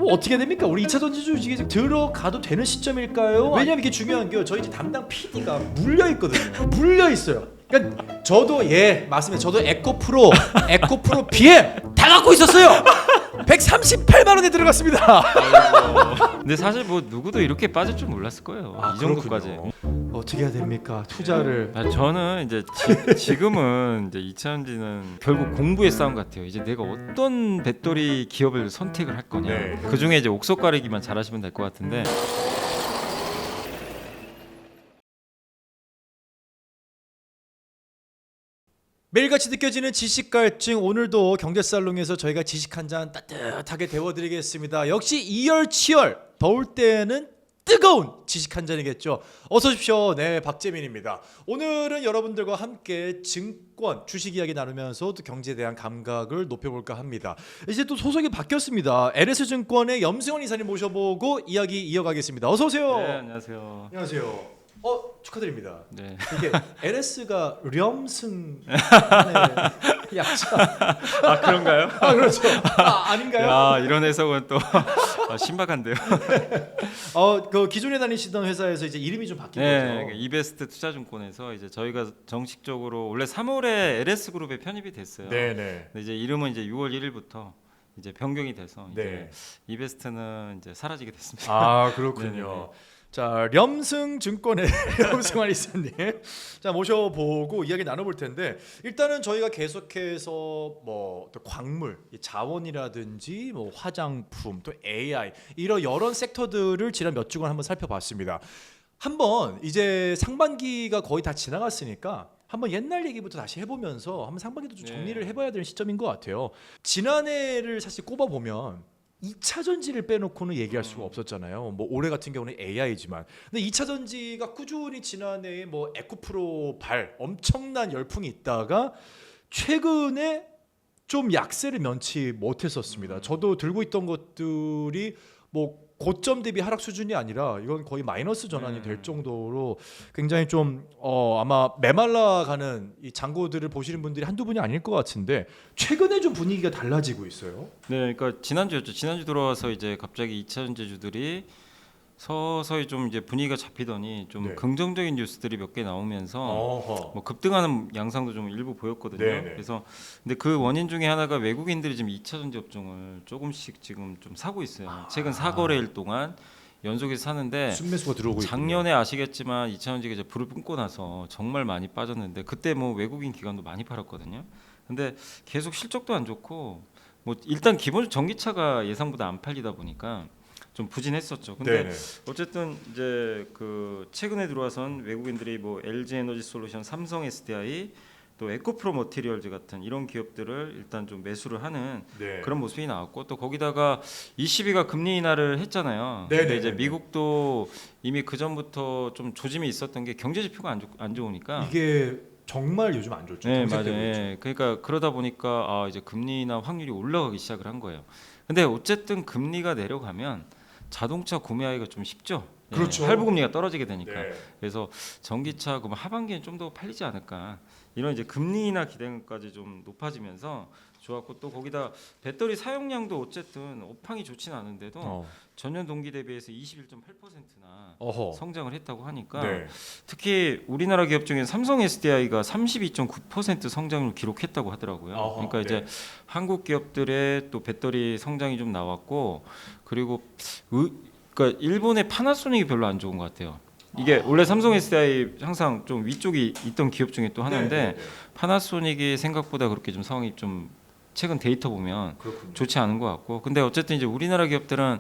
어떻게 됩니까? 우리 2차 전지주 이제 들어가도 되는 시점일까요? 왜냐면 이게 중요한 게 저희 이제 담당 PD가 물려 있거든요. 물려 있어요. 그러니까 저도 맞습니다. 저도 에코프로 BM 다 갖고 있었어요. 138만 원에 들어갔습니다. 근데 사실 뭐 누구도 이렇게 빠질 줄 몰랐을 거예요. 이 정도까지. 그렇군요. 어떻게 해야 됩니까? 투자를. 저는 이제 지금은 이제 이차전지는 결국 공부의 싸움 같아요. 이제 내가 어떤 배터리 기업을 선택을 할 거냐. 네. 그 중에 이제 옥석 가리기만 잘하시면 될 것 같은데. 매일같이 느껴지는 지식 갈증, 오늘도 경제살롱에서 저희가 지식 한 잔 따뜻하게 데워드리겠습니다. 역시 이열치열, 더울 때는 뜨거운 지식 한 잔이겠죠. 어서 오십시오. 네, 박재민입니다. 오늘은 여러분들과 함께 증권, 주식 이야기 나누면서 또 경제에 대한 감각을 높여볼까 합니다. 이제 또 소속이 바뀌었습니다. LS증권의 염승원 이사님 모셔보고 이야기 이어가겠습니다. 어서 오세요. 네, 안녕하세요. 안녕하세요. 축하드립니다. 네. 이게 LS가 렴승 약자. 아 그런가요? 그렇죠. 아닌가요? 야, 이런 해석은 또 신박한데요. 그 기존에 다니시던 회사에서 이제 이름이 좀 바뀐 네, 거죠. 이베스트 투자증권에서 이제 저희가 정식적으로 원래 3월에 LS 그룹에 편입이 됐어요. 네네. 근데 이제 이름은 이제 6월 1일부터 이제 변경이 돼서 이제 네. 이베스트는 이제 사라지게 됐습니다. 아 그렇군요. 네네네. 자 렴승증권의 염승환 이사님 자 모셔보고 이야기 나눠볼 텐데 일단은 저희가 계속해서 뭐 또 광물, 자원이라든지 뭐 화장품, 또 AI 이런 여러 섹터들을 지난 몇 주간 한번 살펴봤습니다. 한번 이제 상반기가 거의 다 지나갔으니까 한번 옛날 얘기부터 다시 해보면서 한번 상반기도 좀 정리를 해봐야 되는 시점인 것 같아요. 지난해를 사실 꼽아보면 2차 전지를 빼놓고는 얘기할 수가 없었잖아요. 뭐 올해 같은 경우는 AI지만, 근데 2차 전지가 꾸준히 지난해에 뭐 에코프로 엄청난 열풍이 있다가 최근에 좀 약세를 면치 못했었습니다. 저도 들고 있던 것들이 뭐 고점 대비 하락 수준이 아니라 이건 거의 마이너스 전환이 될 정도로 굉장히 좀 아마 메말라가는 이 잔고들을 보시는 분들이 한두 분이 아닐 것 같은데 최근에 좀 분위기가 달라지고 있어요. 네, 그러니까 지난주였죠. 지난주 들어와서 이제 갑자기 2차 전지주들이 서서히 좀 이제 분위기가 잡히더니 좀 네. 긍정적인 뉴스들이 몇 개 나오면서 어허. 뭐 급등하는 양상도 좀 일부 보였거든요. 네네. 그래서 근데 그 원인 중에 하나가 외국인들이 지금 2차 전지 업종을 조금씩 지금 좀 사고 있어요. 최근 4거래일 동안 연속해서 사는데 순매수가 들어오고 있군요. 작년에 아시겠지만 2차 전지가 이제 불을 뿜고 나서 정말 많이 빠졌는데 그때 뭐 외국인 기관도 많이 팔았거든요. 근데 계속 실적도 안 좋고 뭐 일단 기본 전기차가 예상보다 안 팔리다 보니까 좀 부진했었죠. 근데 네네. 어쨌든 이제 그 최근에 들어와선 외국인들이 뭐 LG 에너지 솔루션, 삼성 SDI, 또 에코프로 머티리얼즈 같은 이런 기업들을 일단 좀 매수를 하는 네. 그런 모습이 나왔고 또 거기다가 ECB가 금리 인하를 했잖아요. 네네네네. 근데 이제 미국도 이미 그 전부터 좀 조짐이 있었던 게 경제 지표가 안 좋으니까 이게 정말 요즘 안 좋죠. 네, 정책 맞아요. 때문에 예. 그러니까 그러다 보니까 이제 금리 인하 확률이 올라가기 시작을 한 거예요. 근데 어쨌든 금리가 내려가면 자동차 구매하기가 좀 쉽죠. 예, 그렇죠. 할부 금리가 떨어지게 되니까. 네. 그래서 전기차 그럼 하반기엔 좀 더 팔리지 않을까. 이런 이제 금리 인하 기대감까지 좀 높아지면서 좋았고 또 거기다 배터리 사용량도 어쨌든 업황이 좋지는 않은데도 전년 동기 대비해서 21.8%나 어허. 성장을 했다고 하니까 네. 특히 우리나라 기업 중에 삼성 SDI가 32.9% 성장을 기록했다고 하더라고요. 어허, 그러니까 이제 네. 한국 기업들의 또 배터리 성장이 좀 나왔고 그리고 그러니까 일본의 파나소닉이 별로 안 좋은 것 같아요. 이게 원래 삼성 SDI 항상 좀 위쪽이 있던 기업 중에 또 하나인데 네, 네, 네. 파나소닉이 생각보다 그렇게 좀 상황이 좀 최근 데이터 보면 그렇군요. 좋지 않은 것 같고 근데 어쨌든 이제 우리나라 기업들은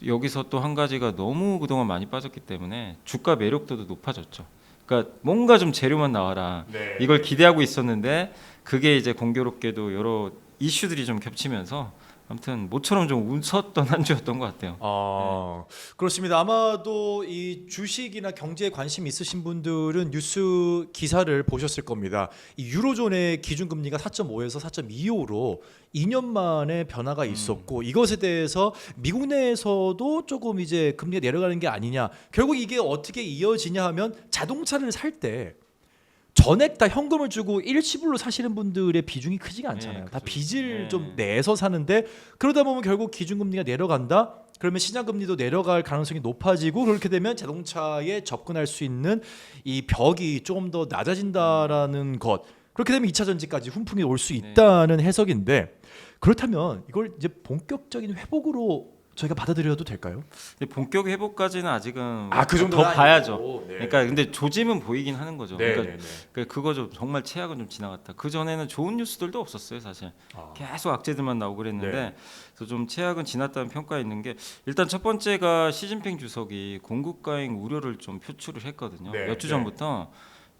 여기서 또 한 가지가 너무 그동안 많이 빠졌기 때문에 주가 매력도도 높아졌죠. 그러니까 뭔가 좀 재료만 나와라. 네. 이걸 기대하고 있었는데 그게 이제 공교롭게도 여러 이슈들이 좀 겹치면서 아무튼 모처럼 좀 웃었던 한 주였던 것 같아요. 그렇습니다. 아마도 이 주식이나 경제에 관심 있으신 분들은 뉴스 기사를 보셨을 겁니다. 이 유로존의 기준금리가 4.5에서 4.25로 2년 만에 변화가 있었고 이것에 대해서 미국 내에서도 조금 이제 금리가 내려가는 게 아니냐. 결국 이게 어떻게 이어지냐 하면 자동차를 살 때 전액 다 현금을 주고 일시불로 사시는 분들의 비중이 크지가 않잖아요. 네, 다 그죠. 빚을 네. 좀 내서 사는데 그러다 보면 결국 기준금리가 내려간다. 그러면 시장금리도 내려갈 가능성이 높아지고 그렇게 되면 자동차에 접근할 수 있는 이 벽이 조금 더 낮아진다라는 것. 그렇게 되면 2차 전지까지 훈풍이 올 수 있다는 해석인데 그렇다면 이걸 이제 본격적인 회복으로 저희가 받아들여도 될까요? 근데 본격 회복까지는 아직은 그 더 정도는 봐야죠. 아니고. 네. 그러니까 근데 조짐은 보이긴 하는 거죠. 네, 그러니까 네, 네. 그거 좀 정말 최악은 좀 지나갔다. 그 전에는 좋은 뉴스들도 없었어요, 사실. 계속 악재들만 나오고 그랬는데 네. 그래서 좀 최악은 지났다는 평가 있는 게 일단 첫 번째가 시진핑 주석이 공급 과잉 우려를 좀 표출을 했거든요. 네, 몇 주 네. 전부터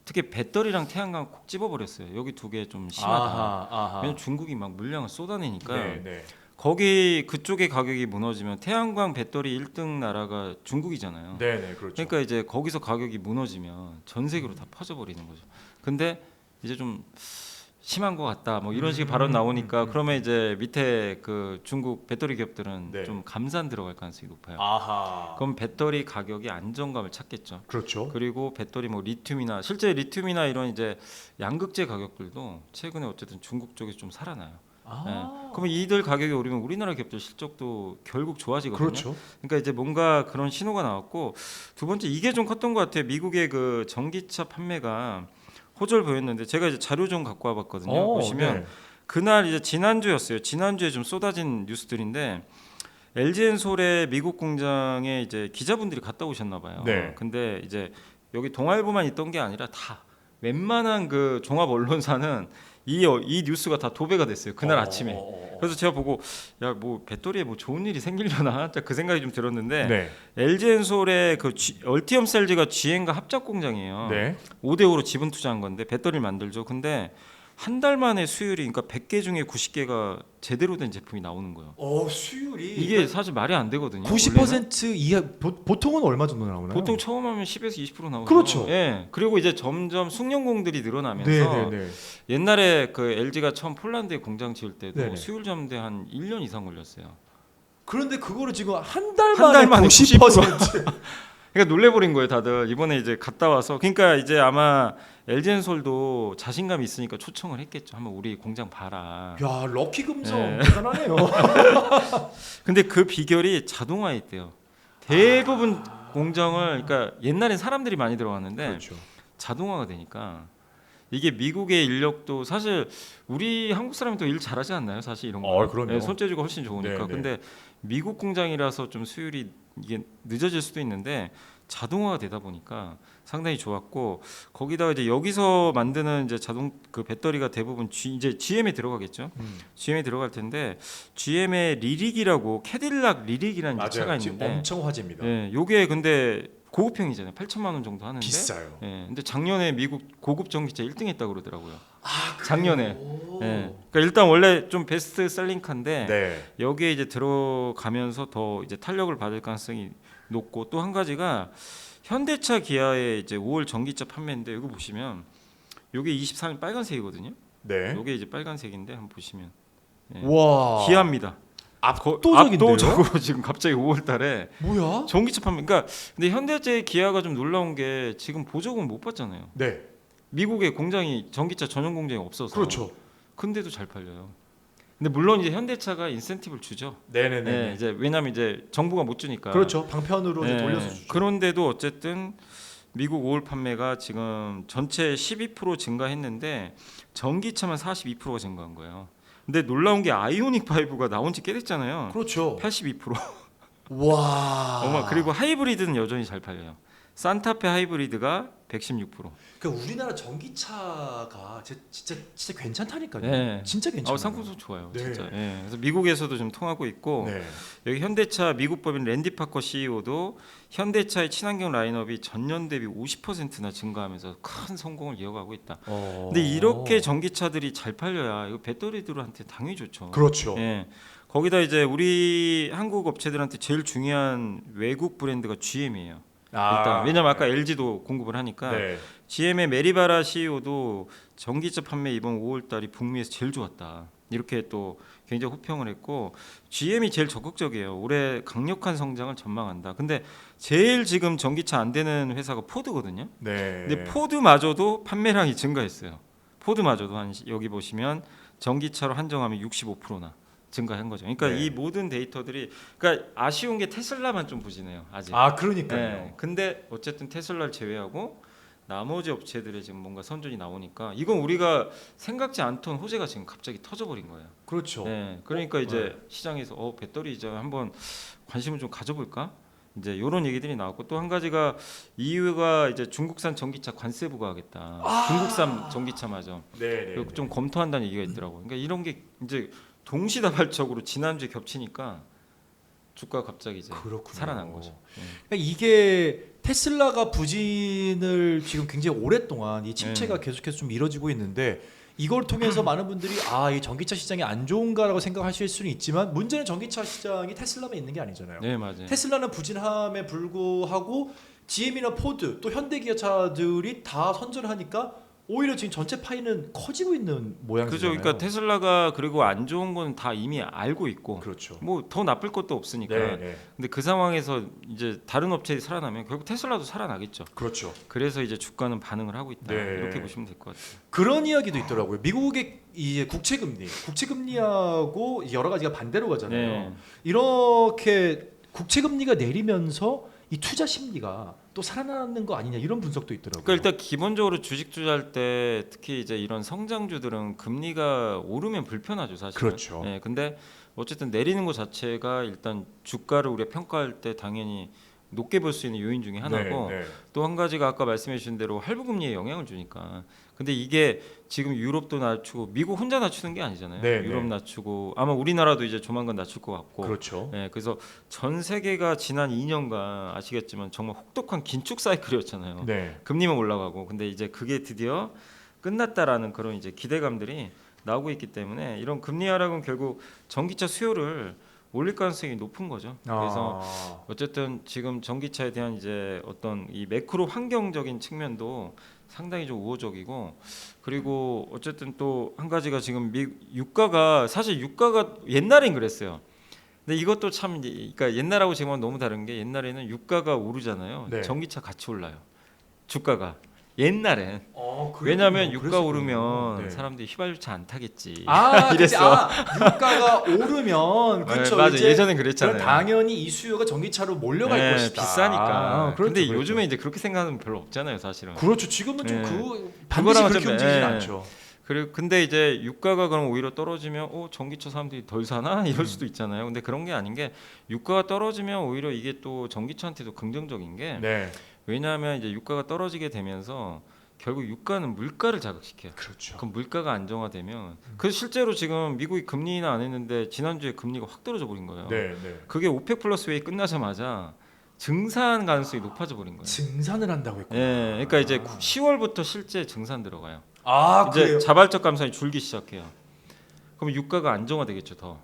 특히 배터리랑 태양광 콕 집어버렸어요. 여기 두 개 좀 심하다. 왜냐면 중국이 막 물량을 쏟아내니까 네, 네. 거기 그쪽의 가격이 무너지면 태양광 배터리 1등 나라가 중국이잖아요. 네, 네, 그렇죠. 그러니까 이제 거기서 가격이 무너지면 전 세계로 다 퍼져버리는 거죠. 근데 이제 좀 심한 것 같다. 뭐 이런 식의 발언 나오니까 그러면 이제 밑에 그 중국 배터리 기업들은 네. 좀 감산 들어갈 가능성이 높아요. 아하. 그럼 배터리 가격이 안정감을 찾겠죠. 그렇죠. 그리고 배터리 뭐 리튬이나 실제 리튬이나 이런 이제 양극재 가격들도 최근에 어쨌든 중국 쪽에서 좀 살아나요. 네. 그러면 이들 가격이 오르면 우리나라 기업들 실적도 결국 좋아지거든요. 그렇죠. 그러니까 이제 뭔가 그런 신호가 나왔고 두 번째 이게 좀 컸던 것 같아요. 미국의 그 전기차 판매가 호절 보였는데 제가 이제 자료 좀 갖고 와봤거든요. 보시면 네. 그날 이제 지난주였어요. 지난주에 좀 쏟아진 뉴스들인데 LG엔솔의 미국 공장에 이제 기자분들이 갔다 오셨나 봐요. 네. 근데 이제 여기 동아일보만 있던 게 아니라 다 웬만한 그 종합 언론사는 이 뉴스가 다 도배가 됐어요. 그날 아침에. 그래서 제가 보고 야 뭐 배터리에 뭐 좋은 일이 생기려나 그 생각이 좀 들었는데 네. LG엔솔의 그 얼티엄 셀즈가 GM과 합작 공장이에요. 네. 5대5로 지분 투자한 건데 배터리를 만들죠. 근데 한 달 만에 수율이 그러니까 100개 중에 90개가 제대로 된 제품이 나오는 거예요. 수율이 이게 사실 말이 안 되거든요. 90% 이하 보통은 얼마 정도 나오나요? 보통 처음 하면 10에서 20% 나오죠. 그렇죠. 예. 그리고 이제 점점 숙련공들이 늘어나면서 네, 네, 네. 옛날에 그 LG가 처음 폴란드에 공장 지을 때도 네네. 수율 잡는데 한 1년 이상 걸렸어요. 그런데 그거를 지금 한 달 한 달 만에 만에 90%. 그러니까 놀래버린 거예요, 다들. 이번에 이제 갔다 와서. 그러니까 이제 아마 LG엔솔도 자신감이 있으니까 초청을 했겠죠. 한번 우리 공장 봐라. 야, 럭키 금성 네. 대단하네요. 근데 그 비결이 자동화에 있대요. 대부분 공정을 그러니까 옛날엔 사람들이 많이 들어갔는데 그렇죠. 자동화가 되니까 이게 미국의 인력도 사실 우리 한국 사람이 더 일 잘하지 않나요? 사실 이런 거. 그럼요. 손재주가 훨씬 좋으니까. 네, 네. 근데 미국 공장이라서 좀 수율이 이게 늦어질 수도 있는데 자동화가 되다 보니까 상당히 좋았고 거기다가 이제 여기서 만드는 이제 자동 그 배터리가 대부분 이제 GM에 들어가겠죠. GM에 들어갈 텐데 GM의 리릭이라고 캐딜락 리릭이라는 이제 차가 지금 있는데 엄청 화제입니다. 예, 요게 근데 고급형이잖아요. 8천만 원 정도 하는데 비싸요. 예, 근데 작년에 미국 고급 전기차 1등 했다고 그러더라고요. 그래요? 작년에. 예. 그러니까 일단 원래 좀 베스트 셀링카인데 네. 여기에 이제 들어가면서 더 이제 탄력을 받을 가능성이 높고 또 한 가지가 현대차 기아의 이제 5월 전기차 판매인데 이거 보시면 요게 23일 빨간색이거든요. 네. 요게 이제 빨간색인데 한번 보시면 예. 와. 기아입니다. 압도적인데요? 압도적으로 지금 갑자기 5월달에 뭐야? 전기차 판매. 그러니까 근데 현대제 기아가 좀 놀라운 게 지금 보조금 못 받잖아요. 네. 미국에 공장이 전기차 전용 공장이 없어서. 그렇죠. 근데도 잘 팔려요. 근데 물론 이제 현대차가 인센티브를 주죠. 네네네. 네, 이제 왜냐면 이제 정부가 못 주니까. 그렇죠. 방편으로 이제 네, 돌려서 주죠. 그런데도 어쨌든 미국 5월 판매가 지금 전체 12% 증가했는데 전기차만 42%가 증가한 거예요. 근데 놀라운 게 아이오닉 5가 나온 지 꽤 됐잖아요. 그렇죠. 82%. 와. 그리고 하이브리드는 여전히 잘 팔려요. 산타페 하이브리드가 116%. 그러니까 우리나라 전기차가 진짜 괜찮다니까요. 네. 진짜 괜찮아요. 상품성 좋아요, 네. 진짜. 예. 그래서 미국에서도 좀 통하고 있고 네. 여기 현대차 미국 법인 랜디 파커 CEO도 현대차의 친환경 라인업이 전년 대비 50%나 증가하면서 큰 성공을 이어가고 있다. 근데 이렇게 전기차들이 잘 팔려야 이거 배터리들한테 당연히 좋죠. 그렇죠. 예. 거기다 이제 우리 한국 업체들한테 제일 중요한 외국 브랜드가 GM이에요. 일단 왜냐면 아까 LG도 공급을 하니까 네. GM의 메리바라 CEO도 전기차 판매 이번 5월달이 북미에서 제일 좋았다. 이렇게 또 굉장히 호평을 했고 GM이 제일 적극적이에요. 올해 강력한 성장을 전망한다. 근데 제일 지금 전기차 안 되는 회사가 포드거든요. 네. 근데 포드마저도 판매량이 증가했어요. 포드마저도 여기 보시면 전기차로 한정하면 65%나 증가한 거죠. 그러니까 네. 이 모든 데이터들이 그러니까 아쉬운 게 테슬라만 좀 부진해요. 아직. 아, 그러니까요. 네. 근데 어쨌든 테슬라를 제외하고 나머지 업체들의 지금 뭔가 선전이 나오니까 이건 우리가 생각지 않던 호재가 지금 갑자기 터져버린 거예요. 그렇죠. 네. 그러니까 이제 시장에서 배터리 이제 한번 관심을 좀 가져볼까? 이제 이런 얘기들이 나왔고 또 한 가지가 EU가 이제 중국산 전기차 관세 부과하겠다. 중국산 전기차마저 네, 네. 좀 검토한다는 얘기가 있더라고요. 그러니까 이런 게 이제 동시다발적으로 지난주에 겹치니까 주가가 갑자기 이제 그렇군요. 살아난 거죠. 그러니까 이게 테슬라가 부진을 지금 굉장히 오랫동안 이 침체가 계속해서 좀 이뤄지고 있는데 이걸 통해서 많은 분들이 이 전기차 시장이 안 좋은가라고 생각하실 수는 있지만 문제는 전기차 시장이 테슬라만 있는 게 아니잖아요. 네, 맞아요. 테슬라는 부진함에 불구하고 GM이나 포드 또 현대기아차들이 다 선전을 하니까 오히려 지금 전체 파이는 커지고 있는 모양이잖아요. 그죠. 그러니까 테슬라가 그리고 안 좋은 건 다 이미 알고 있고 그렇죠. 뭐 더 나쁠 것도 없으니까. 네, 네. 근데 그 상황에서 이제 다른 업체들이 살아나면 결국 테슬라도 살아나겠죠. 그렇죠. 그래서 이제 주가는 반응을 하고 있다. 네. 이렇게 보시면 될 것 같아요. 그런 이야기도 있더라고요. 미국의 이제 국채금리하고 여러 가지가 반대로 가잖아요. 네. 이렇게 국채금리가 내리면서 이 투자 심리가 또 살아나는 거 아니냐 이런 분석도 있더라고요. 그러니까 일단 기본적으로 주식 투자할 때 특히 이제 이런 성장주들은 금리가 오르면 불편하죠, 사실. 그렇죠. 네, 근데 어쨌든 내리는 것 자체가 일단 주가를 우리가 평가할 때 당연히 높게 볼 수 있는 요인 중에 하나고 네, 네. 또 한 가지가 아까 말씀해 주신 대로 할부 금리에 영향을 주니까. 근데 이게 지금 유럽도 낮추고 미국 혼자 낮추는 게 아니잖아요. 네, 유럽 네. 낮추고 아마 우리나라도 이제 조만간 낮출 것 같고. 그렇죠. 네, 그래서 전 세계가 지난 2년간 아시겠지만 정말 혹독한 긴축 사이클이었잖아요. 네. 금리만 올라가고. 근데 이제 그게 드디어 끝났다라는 그런 이제 기대감들이 나오고 있기 때문에 이런 금리 하락은 결국 전기차 수요를 올릴 가능성이 높은 거죠. 그래서 어쨌든 지금 전기차에 대한 이제 어떤 이 매크로 환경적인 측면도 상당히 좀 우호적이고 그리고 어쨌든 또 한 가지가 지금 유가가 사실 유가가 옛날엔 그랬어요. 근데 이것도 참 그러니까 옛날하고 지금은 너무 다른 게 옛날에는 유가가 오르잖아요. 네. 전기차 같이 올라요. 주가가 옛날엔 그랬군요. 왜냐하면 유가 그랬었군요. 오르면 네. 사람들이 휘발유차 안 타겠지. 그치. 이랬어. 유가가 오르면 그렇죠. 맞아. 이제 예전엔 그랬잖아요. 당연히 이 수요가 전기차로 몰려갈 네, 것이다. 비싸니까. 그렇죠, 근데 그렇죠. 요즘에 이제 그렇게 생각하는 별로 없잖아요, 사실은. 그렇죠. 지금은 좀 네. 반드시 그거랑은 그렇게 좀, 움직이진 네. 않죠. 그리고 근데 이제 유가가 그럼 오히려 떨어지면 전기차 사람들이 덜 사나 이럴 수도 있잖아요. 근데 그런 게 아닌 게 유가가 떨어지면 오히려 이게 또 전기차한테도 긍정적인 게 네. 왜냐하면 이제 유가가 떨어지게 되면서 결국 유가는 물가를 자극시켜요. 그렇죠. 그럼 물가가 안정화되면 그 실제로 지금 미국이 금리 인하 안 했는데 지난주에 금리가 확 떨어져 버린 거예요. 네, 네. 그게 오펙 플러스 회의 끝나자마자 증산 가능성이 높아져 버린 거예요. 증산을 한다고 했구나. 예, 그러니까 이제 10월부터 실제 증산 들어가요. 이제 그래요? 자발적 감산이 줄기 시작해요. 그럼 유가가 안정화되겠죠 더.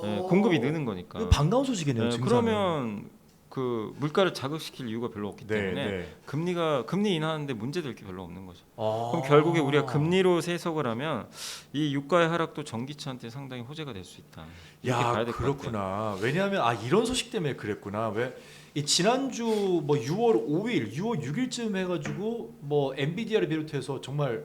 예, 공급이 느는 거니까. 이거 반가운 소식이네요. 예, 증산은. 그러면 그 물가를 자극시킬 이유가 별로 없기 네, 때문에 네. 금리 인하하는데 문제될 게 별로 없는 거죠. 아. 그럼 결국에 우리가 금리로 해석을 하면 이 유가의 하락도 전기차한테 상당히 호재가 될 수 있다. 이렇게 봐야 될 것 같아요. 그렇구나. 왜냐하면 이런 소식 때문에 그랬구나. 왜 이 지난주 뭐 6월 5일, 6월 6일쯤 해가지고 뭐 엔비디아를 비롯해서 정말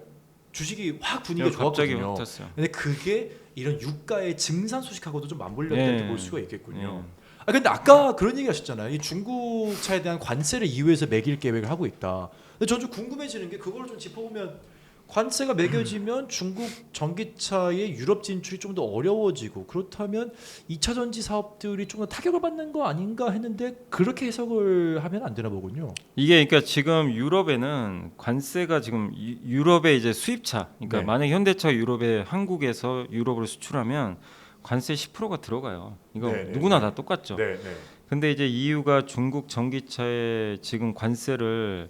주식이 확 분위기가 갑자기 좋았거든요. 확 탔어요. 근데 그게 이런 유가의 증산 소식하고도 좀 맞물렸다고 볼 수가 있겠군요. 근데 아까 그런 얘기 하셨잖아요. 이 중국 차에 대한 관세를 이후에서 매길 계획을 하고 있다. 근데 저 좀 궁금해지는 게 그걸 좀 짚어보면 관세가 매겨지면 중국 전기차의 유럽 진출이 좀 더 어려워지고 그렇다면 2차 전지 사업들이 좀 더 타격을 받는 거 아닌가 했는데 그렇게 해석을 하면 안 되나 보군요. 이게 그러니까 지금 유럽에는 관세가 지금 유럽의 이제 수입차, 그러니까 네. 만약 현대차 유럽에 한국에서 유럽으로 수출하면 관세 10%가 들어가요. 이거 네, 네, 누구나 네. 다 똑같죠. 네, 네. 근데 이제 EU가 중국 전기차에 지금 관세를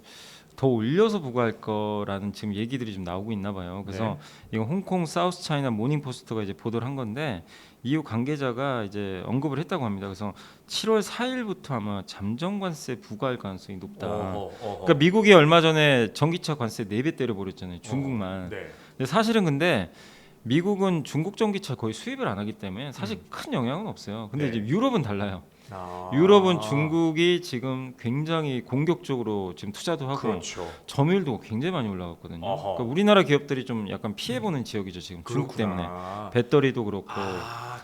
더 올려서 부과할 거라는 지금 얘기들이 좀 나오고 있나 봐요. 그래서 이건 홍콩 사우스 차이나 모닝 포스트가 이제 보도를 한 건데 EU 관계자가 이제 언급을 했다고 합니다. 그래서 7월 4일부터 아마 잠정 관세 부과할 가능성이 높다. 그러니까 미국이 얼마 전에 전기차 관세 4배 때려 버렸잖아요. 중국만. 네. 근데 사실은 근데 미국은 중국 전기차 거의 수입을 안 하기 때문에 사실 큰 영향은 없어요. 근데 네. 이제 유럽은 달라요. 아. 유럽은 중국이 지금 굉장히 공격적으로 지금 투자도 하고 그렇죠. 점유율도 굉장히 많이 올라갔거든요. 어허. 그러니까 우리나라 기업들이 좀 약간 피해 보는 지역이죠 지금 중국 때문에. 그렇구나. 배터리도 그렇고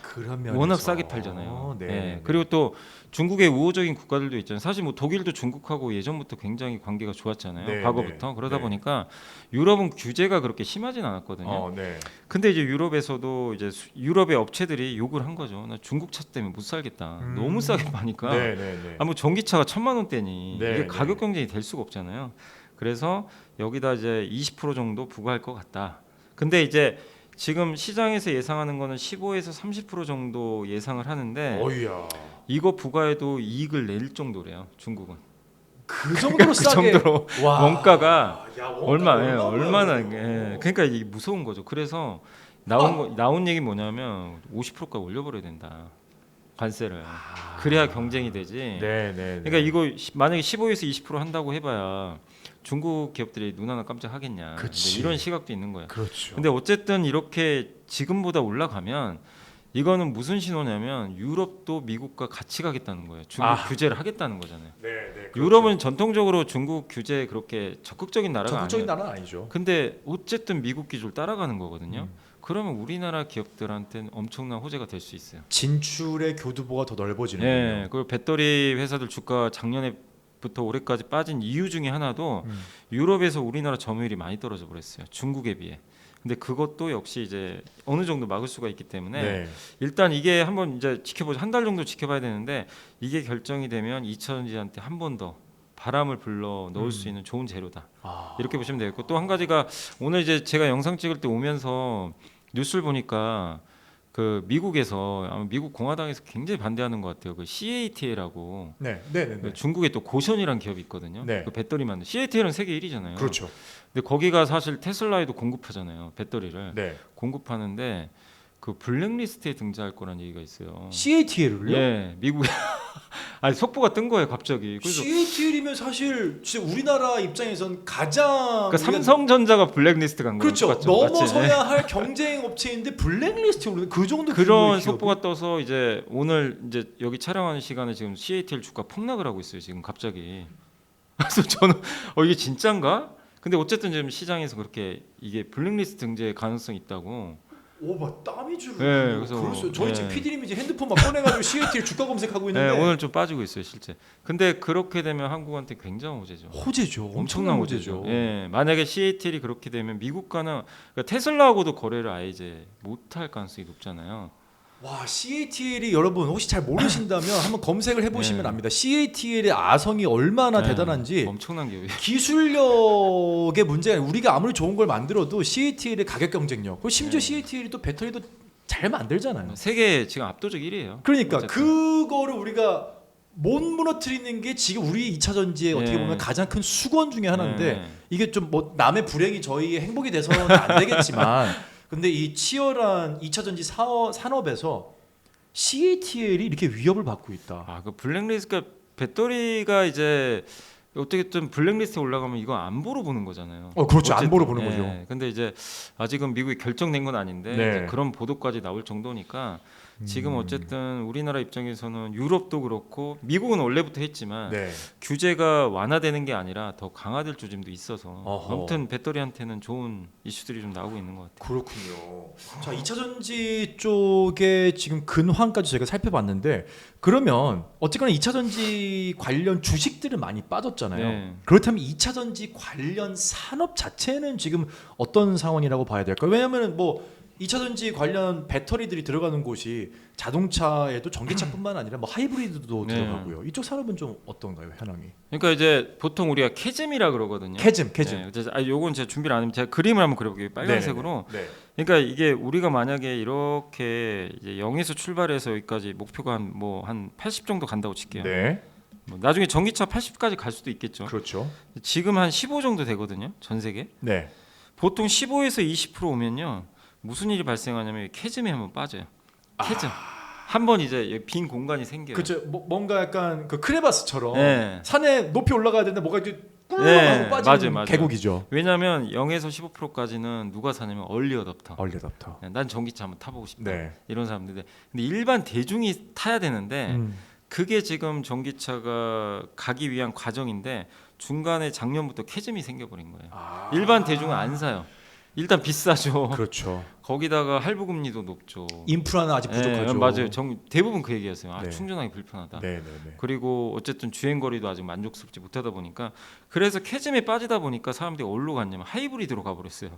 그런 면에서. 워낙 싸게 팔잖아요. 네. 네. 그리고 또 중국의 우호적인 국가들도 있잖아요. 사실 뭐 독일도 중국하고 예전부터 굉장히 관계가 좋았잖아요. 네, 과거부터. 네, 그러다 네. 보니까 유럽은 규제가 그렇게 심하진 않았거든요. 네. 근데 이제 유럽에서도 이제 유럽의 업체들이 욕을 한 거죠. 나 중국 차 때문에 못 살겠다. 너무 싸게 파니까. 네, 네, 네. 뭐 전기차가 1,000만 원대니 네, 이게 네. 가격 경쟁이 될 수가 없잖아요. 그래서 여기다 이제 20% 정도 부과할 것 같다. 근데 이제 지금 시장에서 예상하는 거는 15에서 30% 정도 예상을 하는데 어이야. 이거 부과해도 이익을 낼 정도래요. 중국은. 그 정도로 그 싸게. 정도로 와. 원가가 야, 원가가 얼마예요? 얼마나 얼마예요? 예. 그러니까 이게 무서운 거죠. 그래서 나온 얘기 뭐냐면 50%까지 올려버려야 된다. 관세를. 그래야 경쟁이 되지. 네, 네. 네. 그러니까 이거 만약에 15에서 20% 한다고 해봐야 중국 기업들이 눈 하나 깜짝 하겠냐. 그치. 이런 시각도 있는 거예요. 그렇죠. 근데 어쨌든 이렇게 지금보다 올라가면 이거는 무슨 신호냐면 유럽도 미국과 같이 가겠다는 거예요. 중국 규제를 하겠다는 거잖아요. 네, 네. 유럽은 전통적으로 중국 규제에 그렇게 적극적인 나라가 적극적인 아니에요. 나라는 아니죠. 근데 어쨌든 미국 기준을 따라가는 거거든요. 음. 그러면 우리나라 기업들한테는 엄청난 호재가 될 수 있어요. 진출의 교두보가 더 넓어지는 네, 거예요. 그리고 배터리 회사들 주가 작년에부터 올해까지 빠진 이유 중에 하나도 유럽에서 우리나라 점유율이 많이 떨어져 버렸어요. 중국에 비해. 근데 그것도 역시 이제 어느 정도 막을 수가 있기 때문에 네. 일단 이게 한번 이제 지켜보자. 한 달 정도 지켜봐야 되는데 이게 결정이 되면 2차전지한테 한 번 더 바람을 불러 넣을 수 있는 좋은 재료다. 이렇게 보시면 되겠고 또 한 가지가 오늘 이제 제가 영상 찍을 때 오면서 뉴스를 보니까 그 미국에서 아마 미국 공화당에서 굉장히 반대하는 것 같아요. 그 CATL하고 네, 네, 네. 그 중국에 또 고션이라는 기업이 있거든요. 네. 그 배터리 만든 CATL은 세계 1위잖아요. 그렇죠. 근데 거기가 사실 테슬라에도 공급하잖아요. 배터리를 네. 공급하는데 그 블랙리스트에 등재할 거라는 얘기가 있어요. CATL을요? 예, 미국에 아니 속보가 뜬 거예요, 갑자기. 그래서 CATL이면 사실 진짜 우리나라 입장에선 가장 그러니까 삼성전자가 블랙리스트 간 거예요. 그렇죠. 맞죠? 넘어서야 할 경쟁 업체인데 블랙리스트에 오르는 그 정도 그런 규모의 속보가 떠서 이제 오늘 이제 여기 촬영하는 시간에 지금 CATL 주가 폭락을 하고 있어요. 지금 갑자기. 그래서 저는 이게 진짠가? 근데 어쨌든 지금 시장에서 그렇게 이게 블랙리스트 등재 가능성이 있다고. 오막 땀이 주르. 네, 그래서 그래서 저희 지금 네. PD님이 이제 핸드폰 막 꺼내가지고 CATL 주가 검색하고 네, 있는데 오늘 좀 빠지고 있어요, 실제. 근데 그렇게 되면 한국한테 굉장한 호재죠. 호재죠. 엄청난 호재죠. 예, 만약에 CATL이 그렇게 되면 미국과는 그러니까 테슬라하고도 거래를 아예 이제 못할 가능성이 높잖아요. 와 CATL이 여러분 혹시 잘 모르신다면 한번 검색을 해보시면 네. 압니다. CATL의 아성이 얼마나 네, 대단한지. 엄청난 기업이에요. 기술력의 문제가 아니라 우리가 아무리 좋은 걸 만들어도 CATL의 가격 경쟁력 그리고 심지어 네. CATL이 또 배터리도 잘 만들잖아요. 세계 지금 압도적 1위예요. 그러니까 어쨌든. 그거를 우리가 못 무너뜨리는 게 지금 우리 2차 전지의 어떻게 네. 보면 가장 큰 수건 중에 하나인데 네. 이게 좀 뭐 남의 불행이 저희의 행복이 돼서는 안 되겠지만 근데 이 치열한 2차 전지 산업에서 CATL이 이렇게 위협을 받고 있다. 아, 그 블랙리스트 그러니까 배터리가 이제 어떻게든 블랙리스트에 올라가면 이거 안보로 보는 거잖아요. 그렇죠. 어쨌든. 안보로 보는 예. 거죠. 근데 이제 아직은 미국이 결정된 건 아닌데 네. 이제 그런 보도까지 나올 정도니까 지금 어쨌든 우리나라 입장에서는 유럽도 그렇고 미국은 원래부터 했지만 네. 규제가 완화되는 게 아니라 더 강화될 조짐도 있어서 어허. 아무튼 배터리한테는 좋은 이슈들이 좀 나오고 있는 것 같아요. 그렇군요. 자, 2차 전지 쪽에 지금 근황까지 저희가 살펴봤는데 그러면 어쨌거나 2차 전지 관련 주식들은 많이 빠졌잖아요. 네. 그렇다면 2차 전지 관련 산업 자체는 지금 어떤 상황이라고 봐야 될까요? 왜냐하면 뭐 2차 전지 관련 배터리들이 들어가는 곳이 자동차에도 전기차뿐만 아니라 뭐 하이브리드도 네. 들어가고요. 이쪽 산업은 좀 어떤가요, 현황이? 그러니까 이제 보통 우리가 캐즘이라 그러거든요. 캐즘. 네, 그래서 요건 제가 준비를 안 하면 제가 그림을 한번 그려볼게요. 빨간색으로. 네. 그러니까 이게 우리가 만약에 이렇게 이제 0에서 출발해서 여기까지 목표가 한 80 정도 간다고 칠게요. 네. 뭐 나중에 전기차 80까지 갈 수도 있겠죠. 그렇죠. 지금 한 15 정도 되거든요. 전 세계. 네. 보통 15에서 20% 오면요. 무슨 일이 발생하냐면 캐즘에 한번 빠져요. 캐즘. 한번 이제 빈 공간이 생겨요. 그렇죠. 뭔가 약간 그 크레바스처럼 네. 산에 높이 올라가야 되는데 뭐가 이제 하고 빠지는 맞아요. 계곡이죠. 왜냐하면 0에서 15%까지는 누가 사냐면 얼리 어댑터. 얼리어답터. 난 전기차 한번 타보고 싶다. 네. 이런 사람들. 근데 일반 대중이 타야 되는데 그게 지금 전기차가 가기 위한 과정인데 중간에 작년부터 캐즘이 생겨버린 거예요. 일반 대중은 안 사요. 일단 비싸죠. 그렇죠. 거기다가 할부 금리도 높죠. 인프라는 아직 부족하죠. 맞아요. 대부분 그 얘기였어요. 네. 충전하기 불편하다. 네. 그리고 어쨌든 주행 거리도 아직 만족스럽지 못하다 보니까 그래서 캐즘에 빠지다 보니까 사람들이 어디로 갔냐면 하이브리드로 가버렸어요.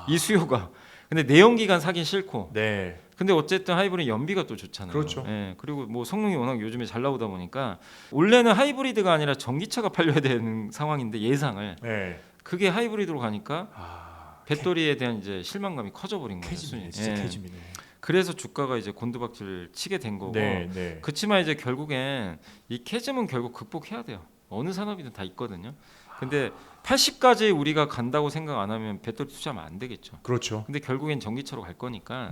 이 수요가. 근데 내연기관 사긴 싫고. 네. 근데 어쨌든 하이브리드 연비가 또 좋잖아요. 그렇죠. 그리고 뭐 성능이 워낙 요즘에 잘 나오다 보니까 원래는 하이브리드가 아니라 전기차가 팔려야 되는 상황인데 예상을 네. 그게 하이브리드로 가니까 배터리에 대한 이제 실망감이 커져버린 거예요. 캐즘이네. 진짜 캐즘이네. 그래서 주가가 이제 곤두박질 치게 된 거고. 네. 그렇지만 이제 결국엔 이 캐즘은 결국 극복해야 돼요. 어느 산업이든 다 있거든요. 근데 80까지 우리가 간다고 생각 안 하면 배터리 투자하면 안 되겠죠. 그렇죠. 근데 결국엔 전기차로 갈 거니까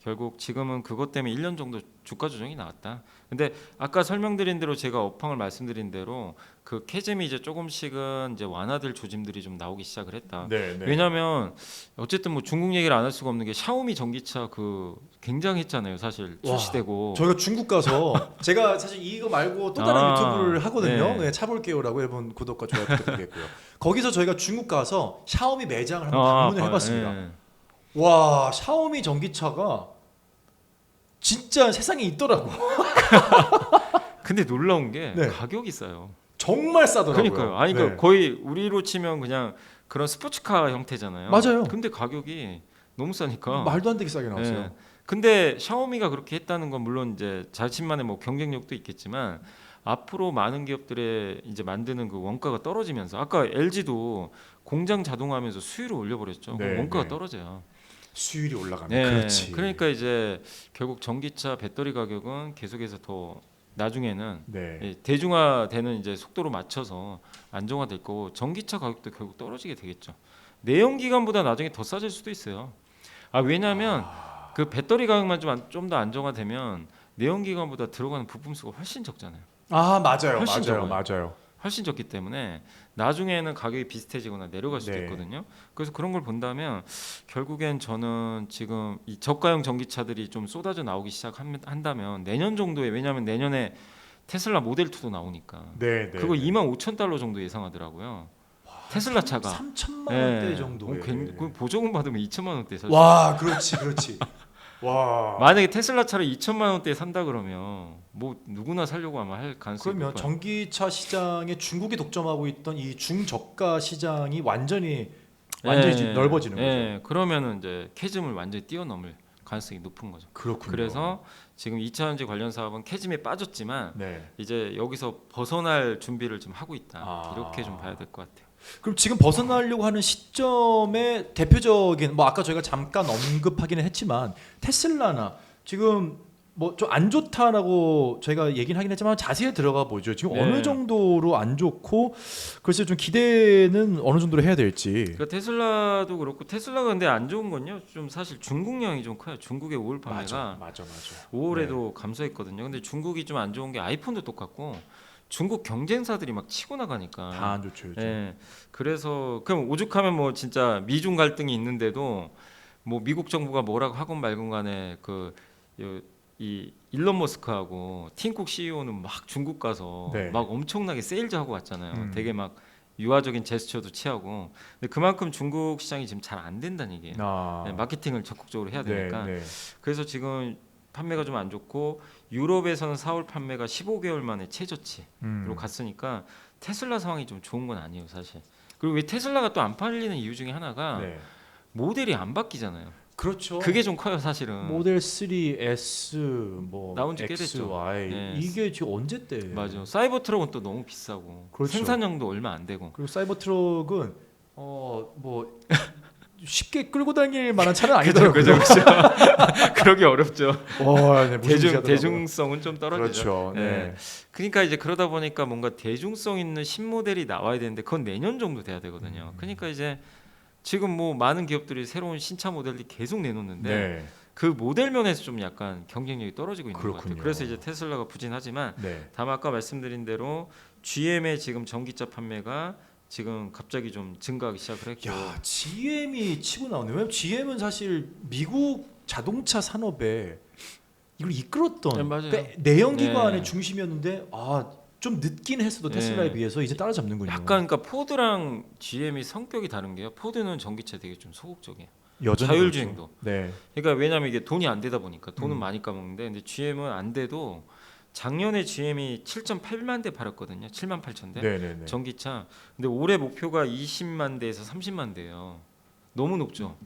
결국 지금은 그것 때문에 1년 정도 주가 조정이 나왔다. 근데 아까 설명드린 대로 제가 업황을 말씀드린 대로 그 캐즘이 이제 조금씩은 이제 완화될 조짐들이 좀 나오기 시작을 했다. 네. 왜냐하면 어쨌든 뭐 중국 얘기를 안 할 수가 없는 게 샤오미 전기차 그 굉장했잖아요. 사실 출시되고. 저희가 중국 가서 제가 사실 이거 말고 또 다른 유튜브를 하거든요. 네. 네, 차볼게요라고 여러분 구독과 좋아요 부탁드리겠고요. 거기서 저희가 중국 가서 샤오미 매장을 한번 방문을 해봤습니다. 네. 와, 샤오미 전기차가 진짜 세상에 있더라고. 근데 놀라운 게 네. 가격이 싸요. 정말 싸더라고요. 그러니까요. 아니 그러니까 네. 거의 우리로 치면 그냥 그런 스포츠카 형태잖아요. 맞아요. 근데 가격이 너무 싸니까. 말도 안 되게 싸게 나왔어요. 네. 근데 샤오미가 그렇게 했다는 건 물론 이제 자신만의 뭐 경쟁력도 있겠지만 앞으로 많은 기업들의 이제 만드는 그 원가가 떨어지면서 아까 LG도 공장 자동화하면서 수율을 올려버렸죠. 그럼 원가가 떨어져요. 수율이 올라가면 그렇지. 그러니까 이제 결국 전기차 배터리 가격은 계속해서 더 나중에는 대중화되는 이제 속도로 맞춰서 안정화될 거고 전기차 가격도 결국 떨어지게 되겠죠. 내연기관보다 나중에 더 싸질 수도 있어요. 왜냐하면 그 배터리 가격만 좀 더 안정화되면 내연기관보다 들어가는 부품 수가 훨씬 적잖아요. 맞아요. 훨씬 적어요. 맞아요. 훨씬 적기 때문에 나중에는 가격이 비슷해지거나 내려갈 수도 네. 있거든요. 그래서 그런 걸 본다면 결국엔 저는 지금 이 저가형 전기차들이 좀 쏟아져 나오기 시작한다면 내년 정도에 왜냐하면 내년에 테슬라 모델 2도 나오니까 그거 25,000달러 정도 예상하더라고요. 테슬라 차가 3천만 원대 정도에. 그 보조금 받으면 2천만 원대 사실. 와, 그렇지. 와. 만약에 테슬라 차를 2천만 원대에 산다 그러면 뭐 누구나 살려고 아마 할 가능성이 그러면 높아요. 전기차 시장에 중국이 독점하고 있던 이 중저가 시장이 완전히 넓어지는 거죠. 그러면은 이제 캐즘을 완전히 뛰어넘을 가능성이 높은 거죠. 그렇군요. 그래서 지금 2차전지 관련 사업은 캐즘에 빠졌지만 네. 이제 여기서 벗어날 준비를 좀 하고 있다. 이렇게 좀 봐야 될 것 같아요. 그럼 지금 벗어나려고 하는 시점의 대표적인 뭐 아까 저희가 잠깐 언급하기는 했지만 테슬라나 지금 뭐 좀 안 좋다라고 저희가 얘기는 하긴 했지만 자세히 들어가 보죠. 지금 어느 정도로 안 좋고 글쎄 좀 기대는 어느 정도로 해야 될지. 그러니까 테슬라도 그렇고 테슬라가 근데 안 좋은 건요. 좀 사실 중국 영향이 좀 커요. 중국의 5월 판매가 맞아. 5월에도 감소했거든요. 근데 중국이 좀 안 좋은 게 아이폰도 똑같고 중국 경쟁사들이 막 치고 나가니까 다 안 좋죠 요즘. 그래서 그럼 오죽하면 뭐 진짜 미중 갈등이 있는데도 뭐 미국 정부가 뭐라고 하건 말건 간에 이 일론 머스크하고 팀쿡 CEO는 막 중국 가서 막 엄청나게 세일즈하고 왔잖아요. 되게 막 유화적인 제스처도 취하고. 근데 그만큼 중국 시장이 지금 잘 안 된다는 얘기예요. 마케팅을 적극적으로 해야 되니까. 그래서 지금 판매가 좀 안 좋고 유럽에서는 4월 판매가 15개월 만에 최저치로 갔으니까 테슬라 상황이 좀 좋은 건 아니에요 사실. 그리고 왜 테슬라가 또 안 팔리는 이유 중에 하나가 모델이 안 바뀌잖아요. 그렇죠. 그게 좀 커요 사실은. 모델 3, S, 뭐 나온 지 꽤 X, 됐죠. Y 이게 지금 언제 때? 맞아. 사이버 트럭은 또 너무 비싸고 생산량도 얼마 안 되고. 그리고 사이버 트럭은 뭐 쉽게 끌고 다닐 만한 차는 아니더라고요. 그죠. 그러기 어렵죠. 네, 대중성은 좀 떨어지죠. 그렇죠. 네. 그러니까 이제 그러다 보니까 뭔가 대중성 있는 신모델이 나와야 되는데 그건 내년 정도 돼야 되거든요. 그러니까 이제 지금 뭐 많은 기업들이 새로운 신차 모델이 계속 내놓는데 그 모델 면에서 좀 약간 경쟁력이 떨어지고 있는 것 같아요. 그래서 이제 테슬라가 부진하지만 다만 아까 말씀드린 대로 GM의 지금 전기차 판매가 지금 갑자기 좀 증가하기 시작을 했고. 야, GM이 치고 나오네. 왜냐면 GM은 사실 미국 자동차 산업에 이걸 이끌었던 네, 맞아요. 그러니까 내연기관의 네. 중심이었는데 좀 늦긴 했어도 테슬라에 네. 비해서 이제 따라잡는군요. 약간 그러니까 포드랑 GM이 성격이 다른 게요. 포드는 전기차 되게 좀 소극적이에요. 여전히 자율주행도. 그렇죠. 네. 그러니까 왜냐면 이게 돈이 안 되다 보니까 돈은 많이 까먹는데, 근데 GM은 안 돼도 작년에 GM이 7.8만 대 팔았거든요. 7만 8천 대 네네네. 전기차. 근데 올해 목표가 20만 대에서 30만 대예요. 너무 높죠.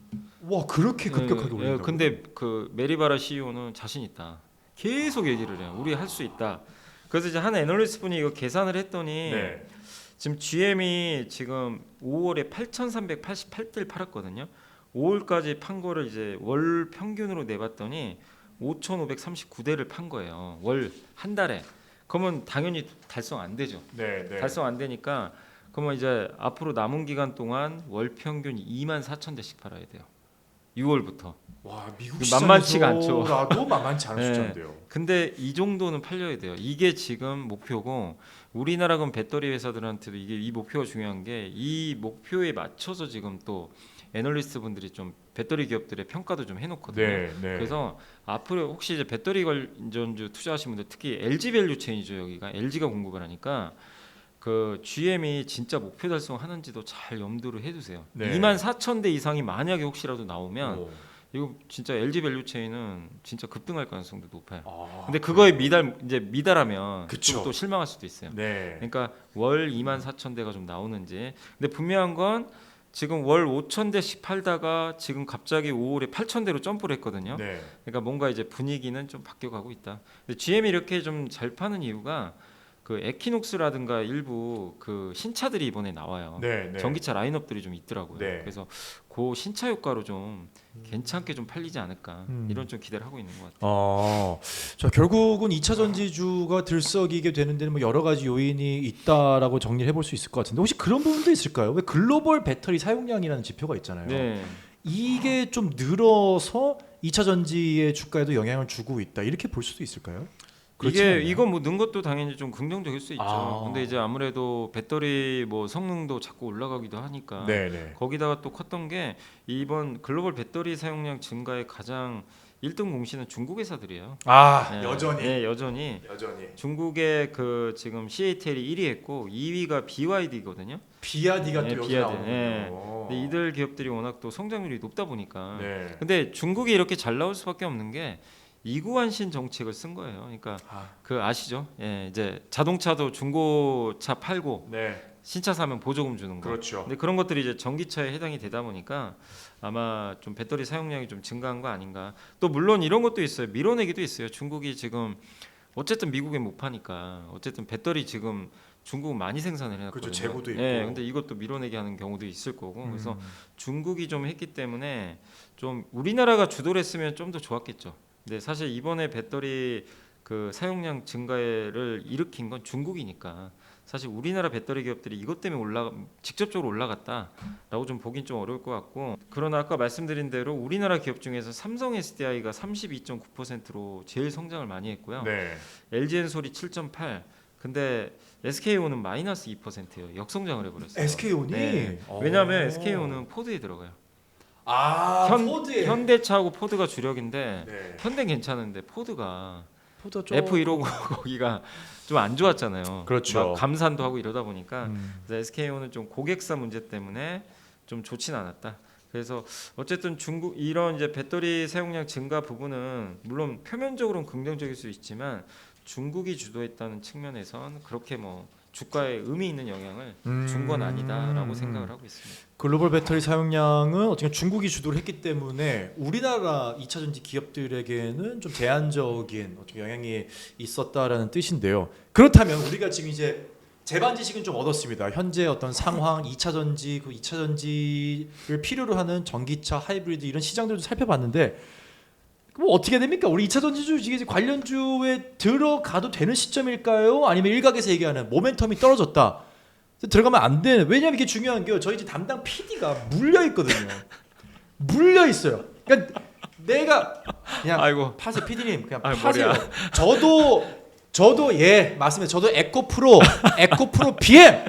와, 그렇게 급격하게 올린다고? 근데 그 메리바라 CEO는 자신 있다. 계속 얘기를 해요. 우리 할 수 있다. 그래서 이제 한 애널리스트 분이 이거 계산을 했더니 네. 지금 GM이 지금 5월에 8,388대를 팔았거든요. 5월까지 판 거를 이제 월 평균으로 내봤더니 5,539대를 판 거예요. 월 한 달에. 그러면 당연히 달성 안 되죠. 네, 네. 달성 안 되니까 그러면 이제 앞으로 남은 기간 동안 월 평균 24,000대씩 팔아야 돼요. 6월부터. 와, 미국 만만치가 않죠. 시장에서라도 만만치 않은 네. 숫자인데요. 근데 이 정도는 팔려야 돼요. 이게 지금 목표고, 우리나라 그럼 배터리 회사들한테도 이게 이 목표가 중요한 게, 이 목표에 맞춰서 지금 또 애널리스트 분들이 좀 배터리 기업들의 평가도 좀 해놓거든요. 네, 네. 그래서 앞으로 혹시 이제 배터리 관련주 투자하신 분들, 특히 LG 밸류 체인이죠. 여기가 LG가 공급을 하니까 그 GM이 진짜 목표 달성하는지도 잘 염두를 해두세요. 네. 24,000대 이상이 만약에 혹시라도 나오면 오. 이거 진짜 LG 밸류 체인은 진짜 급등할 가능성도 높아요. 아, 근데 그거에 미달하면 그쵸. 좀 또 실망할 수도 있어요. 네. 그러니까 월 24,000대가 좀 나오는지. 근데 분명한 건 지금 월 5,000대씩 팔다가 지금 갑자기 5월에 8,000대로 점프를 했거든요. 네. 그러니까 뭔가 이제 분위기는 좀 바뀌어가고 있다. 근데 GM이 이렇게 좀 잘 파는 이유가 그 에퀴녹스라든가 일부 그 신차들이 이번에 나와요. 네, 네. 전기차 라인업들이 좀 있더라고요. 네. 그래서 그 신차 효과로 좀 괜찮게 좀 팔리지 않을까, 이런 좀 기대를 하고 있는 것 같아요. 자, 결국은 2차 전지주가 들썩이게 되는 데는 뭐 여러 가지 요인이 있다라고 정리를 해볼 수 있을 것 같은데, 혹시 그런 부분도 있을까요? 왜 글로벌 배터리 사용량이라는 지표가 있잖아요. 네. 이게 좀 늘어서 2차 전지의 주가에도 영향을 주고 있다, 이렇게 볼 수도 있을까요? 그렇지 않나요? 이거 뭐 는 것도 당연히 좀 긍정적일 수 있죠. 아. 근데 이제 아무래도 배터리 뭐 성능도 자꾸 올라가기도 하니까 네네. 거기다가 또 컸던 게, 이번 글로벌 배터리 사용량 증가의 가장 1등 공신은 중국 회사들이에요. 네. 여전히 네, 여전히 중국의 그 지금 CATL이 1위 했고 2위가 BYD거든요. 비아디가 네, 또 여기 비아디. 나오는군요. 네. 근데 이들 기업들이 워낙 또 성장률이 높다 보니까. 네. 근데 중국이 이렇게 잘 나올 수밖에 없는 게 이구환신 정책을 쓴 거예요. 그러니까 그 아시죠? 예, 이제 자동차도 중고차 팔고 네. 신차 사면 보조금 주는 거. 그렇죠. 근데 그런 것들이 이제 전기차에 해당이 되다 보니까 아마 좀 배터리 사용량이 좀 증가한 거 아닌가. 또 물론 이런 것도 있어요. 밀어내기도 있어요. 중국이 지금 어쨌든 미국에 못 파니까 어쨌든 배터리 지금 중국은 많이 생산을 해놨거든요. 그렇죠. 재고도 있고. 네, 근데 이것도 밀어내기 하는 경우도 있을 거고. 그래서 중국이 좀 했기 때문에 좀 우리나라가 주도를 했으면 좀 더 좋았겠죠. 근데 사실 이번에 배터리 그 사용량 증가를 일으킨 건 중국이니까 사실 우리나라 배터리 기업들이 이것 때문에 직접적으로 올라갔다라고 좀 보긴 좀 어려울 것 같고, 그러나 아까 말씀드린 대로 우리나라 기업 중에서 삼성 SDI가 32.9%로 제일 성장을 많이 했고요. 네. LG엔솔이 7.8. 근데 SK온은 마이너스 2%예요. 역성장을 해버렸어요. SK온이? 네. 왜냐하면 SK온은 포드에 들어가요. 포드에. 현대차하고 포드가 주력인데 네. 현대 괜찮은데 포드가 포드 좀 F150 거기가 좀 안 좋았잖아요. 그렇죠. 막 감산도 하고 이러다 보니까 음. SK온은 좀 고객사 문제 때문에 좀 좋진 않았다. 그래서 어쨌든 중국 이런 이제 배터리 사용량 증가 부분은 물론 표면적으로는 긍정적일 수 있지만 중국이 주도했다는 측면에선 그렇게 뭐 주가에 의미 있는 영향을 준 건 아니다라고 생각을 하고 있습니다. 글로벌 배터리 사용량은 어떻게 중국이 주도를 했기 때문에 우리나라 2차 전지 기업들에게는 좀 제한적인 어떻게 영향이 있었다라는 뜻인데요. 그렇다면 우리가 지금 이제 재반 지식은 좀 얻었습니다. 현재 어떤 상황, 2차 전지, 그 2차 전지를 필요로 하는 전기차, 하이브리드 이런 시장들도 살펴봤는데, 뭐 어떻게 됩니까? 우리 2차 전지주 이제 관련주에 들어가도 되는 시점일까요? 아니면 일각에서 얘기하는 모멘텀이 떨어졌다, 들어가면 안 되는. 왜냐면 이게 중요한 게요. 저희 이제 담당 PD가 물려 있거든요. 물려 있어요. 그러니까 내가 그냥 아이고. 파세요, PD님. 그냥 아이고, 파세요. 머리야. 저도 예 맞습니다. 저도 에코프로 BM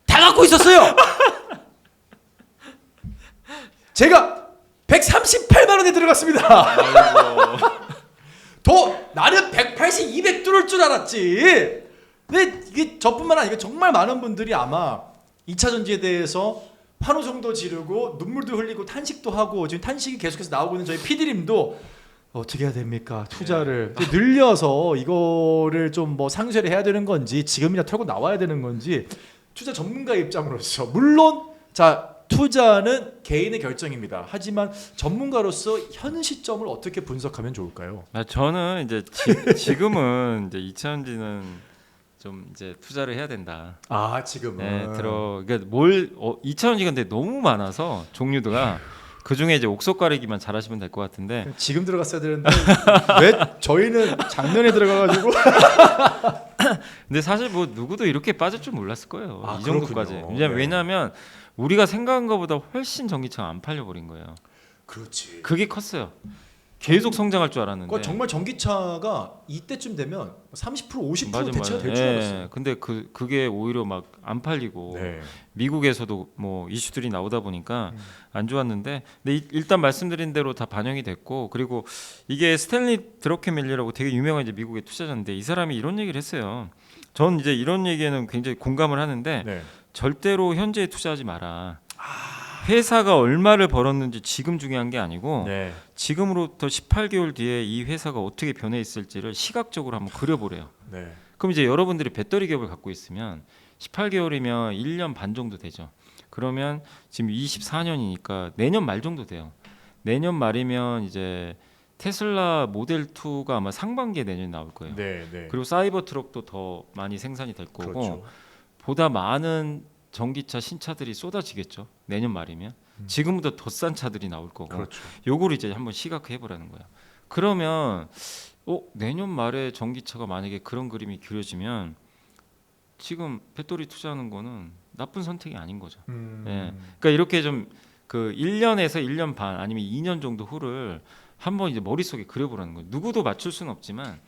다 갖고 찾고 있었어요. 제가 138만 원에 들어갔습니다. 더 나는 180, 200 뚫을 줄 알았지. 근데 이게 저뿐만 아니라 정말 많은 분들이 아마 2차 전지에 대해서 환호성도 지르고 눈물도 흘리고 탄식도 하고 지금 탄식이 계속해서 나오고 있는 저희 PD님도 어떻게 해야 됩니까? 투자를 늘려서 이거를 좀 뭐 상쇄를 해야 되는 건지 지금이나 털고 나와야 되는 건지 투자 전문가 입장으로서 물론 자 투자는 개인의 결정입니다. 하지만 전문가로서 현 시점을 어떻게 분석하면 좋을까요? 저는 이제 지금은 이제 2차전지는 좀 이제 투자를 해야 된다. 아 지금은 그러니까 2차전지가 근데 너무 많아서 종류가 그 중에 이제 옥석 가리기만 잘하시면 될 것 같은데 지금 들어갔어야 되는데 왜 저희는 작년에 들어가가지고 근데 사실 뭐 누구도 이렇게 빠질 줄 몰랐을 거예요. 아, 이 정도까지. 그렇군요. 네. 왜냐하면 우리가 생각한 것보다 훨씬 전기차가 안 팔려버린 거예요. 그렇지. 그게 컸어요. 계속 성장할 줄 알았는데. 그러니까 정말 전기차가 이때쯤 되면 30% 50% 대체가 될 줄 알았어요. 근데 그게 오히려 막 안 팔리고 네. 미국에서도 뭐 이슈들이 나오다 보니까 안 좋았는데 근데 일단 말씀드린 대로 다 반영이 됐고 그리고 이게 스탠리 드러켄밀리라고 되게 유명한 이제 미국의 투자자인데 이 사람이 이런 얘기를 했어요. 전 이제 이런 얘기에는 굉장히 공감을 하는데 네. 절대로 현재에 투자하지 마라. 회사가 얼마를 벌었는지 지금 중요한 게 아니고 네. 지금으로부터 18개월 뒤에 이 회사가 어떻게 변해 있을지를 시각적으로 한번 그려보래요. 네. 그럼 이제 여러분들이 배터리 기업을 갖고 있으면 18개월이면 1년 반 정도 되죠. 그러면 지금 24년이니까 내년 말 정도 돼요. 내년 말이면 이제 테슬라 모델 2가 아마 상반기에 내년에 나올 거예요. 네. 네. 그리고 사이버 트럭도 더 많이 생산이 될 거고 그렇죠. 보다 많은 전기차 신차들이 쏟아지겠죠. 내년 말이면 지금보다 더 싼 차들이 나올 거고 그렇죠. 요거를 이제 한번 시각해 보라는 거야. 그러면 내년 말에 전기차가 만약에 그런 그림이 그려지면 지금 배터리 투자하는 거는 나쁜 선택이 아닌 거죠. 예. 그러니까 이렇게 좀 그 1년에서 1년 반 아니면 2년 정도 후를 한번 이제 머릿속에 그려보라는 거예요. 누구도 맞출 수는 없지만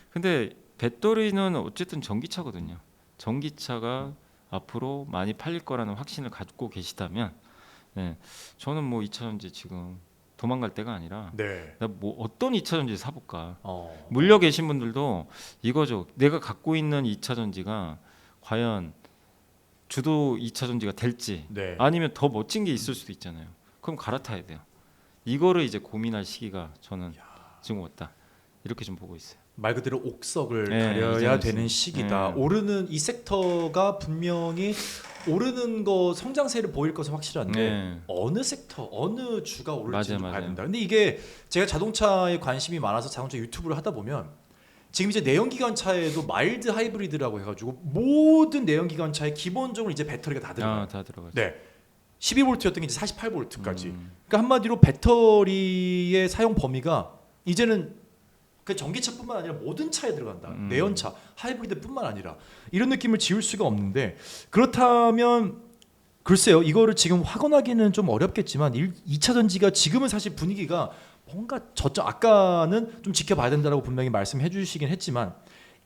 근데 배터리는 어쨌든 전기차거든요. 전기차가 앞으로 많이 팔릴 거라는 확신을 갖고 계시다면 저는 뭐 2차전지 지금 도망갈 때가 아니라 네. 나 뭐 어떤 2차전지 사볼까 물려 계신 분들도 이거죠. 내가 갖고 있는 2차전지가 과연 주도 2차전지가 될지 네. 아니면 더 멋진 게 있을 수도 있잖아요. 그럼 갈아타야 돼요. 이거를 이제 고민할 시기가 저는 지금 왔다 이렇게 좀 보고 있어요. 말 그대로 옥석을 네, 가려야 이제는 되는 시기다. 네. 오르는 이 섹터가 분명히 오르는 거 성장세를 보일 것은 확실한데 네. 어느 섹터, 어느 주가 오를지 봐야 맞아요. 된다. 근데 이게 제가 자동차에 관심이 많아서 자동차 유튜브를 하다 보면 지금 이제 내연기관차에도 마일드 하이브리드라고 해가지고 모든 내연기관차에 기본적으로 이제 배터리가 다 들어가요. 다 들어가죠. 네. 12V였던 게 이제 48V까지. 그러니까 한마디로 배터리의 사용 범위가 이제는 그 전기차뿐만 아니라 모든 차에 들어간다. 내연차, 하이브리드뿐만 아니라 이런 느낌을 지울 수가 없는데 그렇다면 글쎄요. 이거를 지금 확언하기는 좀 어렵겠지만 2차 전지가 지금은 사실 분위기가 뭔가 저쪽 아까는 좀 지켜봐야 된다라고 분명히 말씀해 주시긴 했지만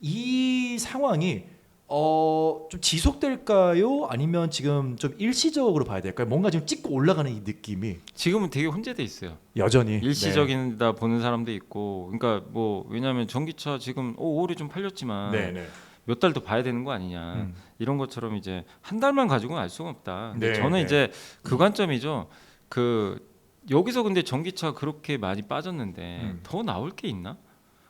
이 상황이 좀 지속될까요? 아니면 지금 좀 일시적으로 봐야 될까요? 뭔가 지금 찍고 올라가는 이 느낌이 지금은 되게 혼재돼 있어요. 여전히 일시적이다 보는 사람도 있고, 그러니까 뭐 왜냐하면 전기차 지금 올해 좀 팔렸지만 네, 네. 몇 달 더 봐야 되는 거 아니냐 이런 것처럼 이제 한 달만 가지고는 알 수가 없다. 근데 네, 저는 네. 이제 그 관점이죠. 여기서 근데 전기차 그렇게 많이 빠졌는데 더 나올 게 있나?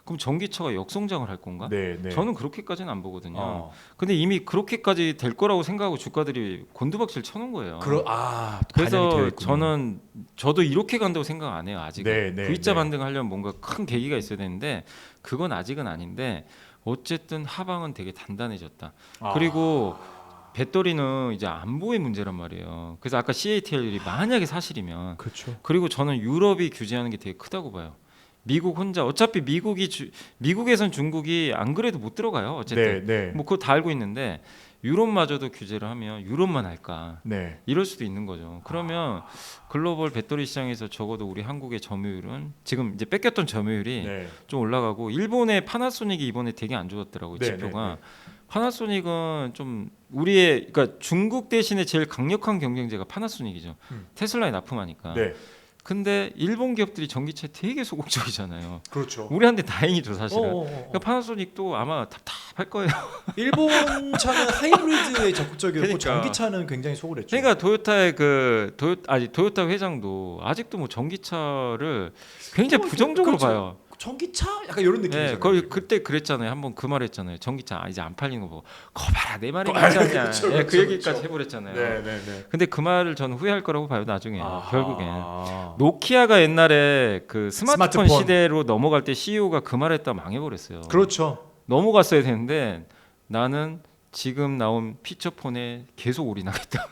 그럼 전기차가 역성장을 할 건가? 네, 네. 저는 그렇게까지는 안 보거든요. 어. 근데 이미 그렇게까지 될 거라고 생각하고 주가들이 곤두박질 쳐놓은 거예요. 반영이 되어 그래서 있군요. 저도 이렇게 간다고 생각 안 해요. 아직은 네, 네, V자 네. 반등하려면 뭔가 큰 계기가 있어야 되는데 그건 아직은 아닌데 어쨌든 하방은 되게 단단해졌다. 그리고 배터리는 이제 안보의 문제란 말이에요. 그래서 아까 CATL이 만약에 사실이면 그렇죠. 그리고 저는 유럽이 규제하는 게 되게 크다고 봐요. 미국 혼자 어차피 미국에선 중국이 안 그래도 못 들어가요. 어쨌든 네, 네. 뭐 그거 다 알고 있는데 유럽마저도 규제를 하면 유럽만 할까? 네. 이럴 수도 있는 거죠. 그러면 글로벌 배터리 시장에서 적어도 우리 한국의 점유율은 지금 이제 뺏겼던 점유율이 네. 좀 올라가고 일본의 파나소닉이 이번에 되게 안 좋았더라고요. 네, 지표가. 네, 네. 파나소닉은 좀 우리의 그러니까 중국 대신에 제일 강력한 경쟁자가 파나소닉이죠. 테슬라에 납품하니까. 네. 근데 일본 기업들이 전기차에 되게 소극적이잖아요. 그렇죠. 우리한테 다행이죠 사실은. 어. 그러니까 파나소닉도 아마 답답할 거예요. 일본 차는 하이브리드에 적극적이었고 그러니까. 전기차는 굉장히 소홀했죠. 그러니까 토요타의 토요타 회장도 아직도 뭐 전기차를 굉장히 부정적으로 그렇죠. 봐요. 전기차 약간 이런 느낌이잖아요. 네, 거의 그때 그랬잖아요. 한번 그 말했잖아요. 전기차 이제 안 팔리는 거 보고 거봐라 내 말이 맞지 않냐. 그렇죠, 예, 그렇죠, 그 얘기까지 그렇죠. 해버렸잖아요. 네. 근데 그 말을 저는 후회할 거라고 봐요. 나중에 아하. 결국엔 노키아가 옛날에 그 스마트폰 시대로 넘어갈 때 CEO가 그 말했다 망해버렸어요. 그렇죠. 넘어갔어야 되는데 나는 지금 나온 피처폰에 계속 올인하겠다.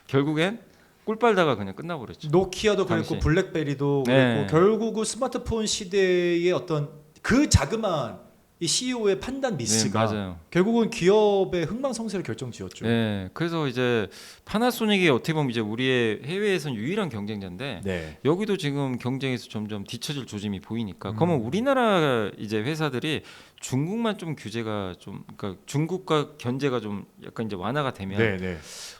결국엔 꿀 빨다가 그냥 끝나버렸죠. 노키아도 그랬고 당시. 블랙베리도 네. 그랬고 결국은 스마트폰 시대의 어떤 그 자그마한 이 CEO의 판단 미스가 맞아요. 결국은 기업의 흥망성쇠를 결정지었죠. 네, 그래서 이제 파나소닉이 어떻게 보면 이제 우리의 해외에서는 유일한 경쟁자인데 네. 여기도 지금 경쟁에서 점점 뒤처질 조짐이 보이니까 그러면 우리나라 이제 회사들이 중국만 좀 규제가 좀 그러니까 중국과 견제가 좀 약간 이제 완화가 되면 네.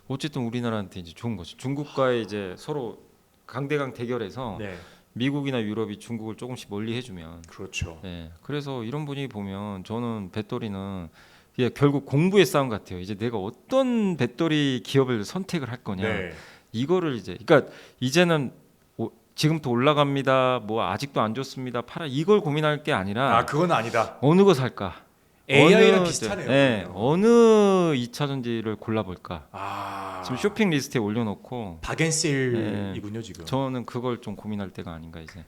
어쨌든 우리나라한테 이제 좋은 거죠. 중국과의 이제 서로 강대강 대결에서 네. 미국이나 유럽이 중국을 조금씩 멀리 해주면 그렇죠. 네, 그래서 이런 분위기 보면 저는 배터리는 이게 결국 공부의 싸움 같아요. 이제 내가 어떤 배터리 기업을 선택을 할 거냐 네. 이거를 이제 그러니까 이제는 지금부터 올라갑니다. 뭐 아직도 안 좋습니다. 팔아 이걸 고민할 게 아니라 아 그건 아니다. 어느 거 살까? AI랑 비슷하네요. 네, 어느 2차 전지를 골라볼까? 아 지금 쇼핑 리스트에 올려놓고 박앤셀이군요 지금. 저는 그걸 좀 고민할 때가 아닌가 이제.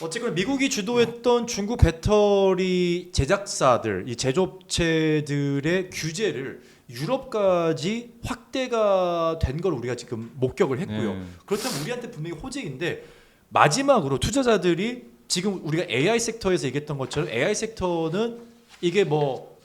어쨌든 미국이 주도했던 중국 배터리 제작사들, 이 제조업체들의 규제를 유럽까지 확대가 된 걸 우리가 지금 목격을 했고요. 네. 그렇다면 우리한테 분명히 호재인데 마지막으로 투자자들이 지금 우리가 AI 섹터에서 얘기했던 것처럼 AI 섹터는 이게 뭐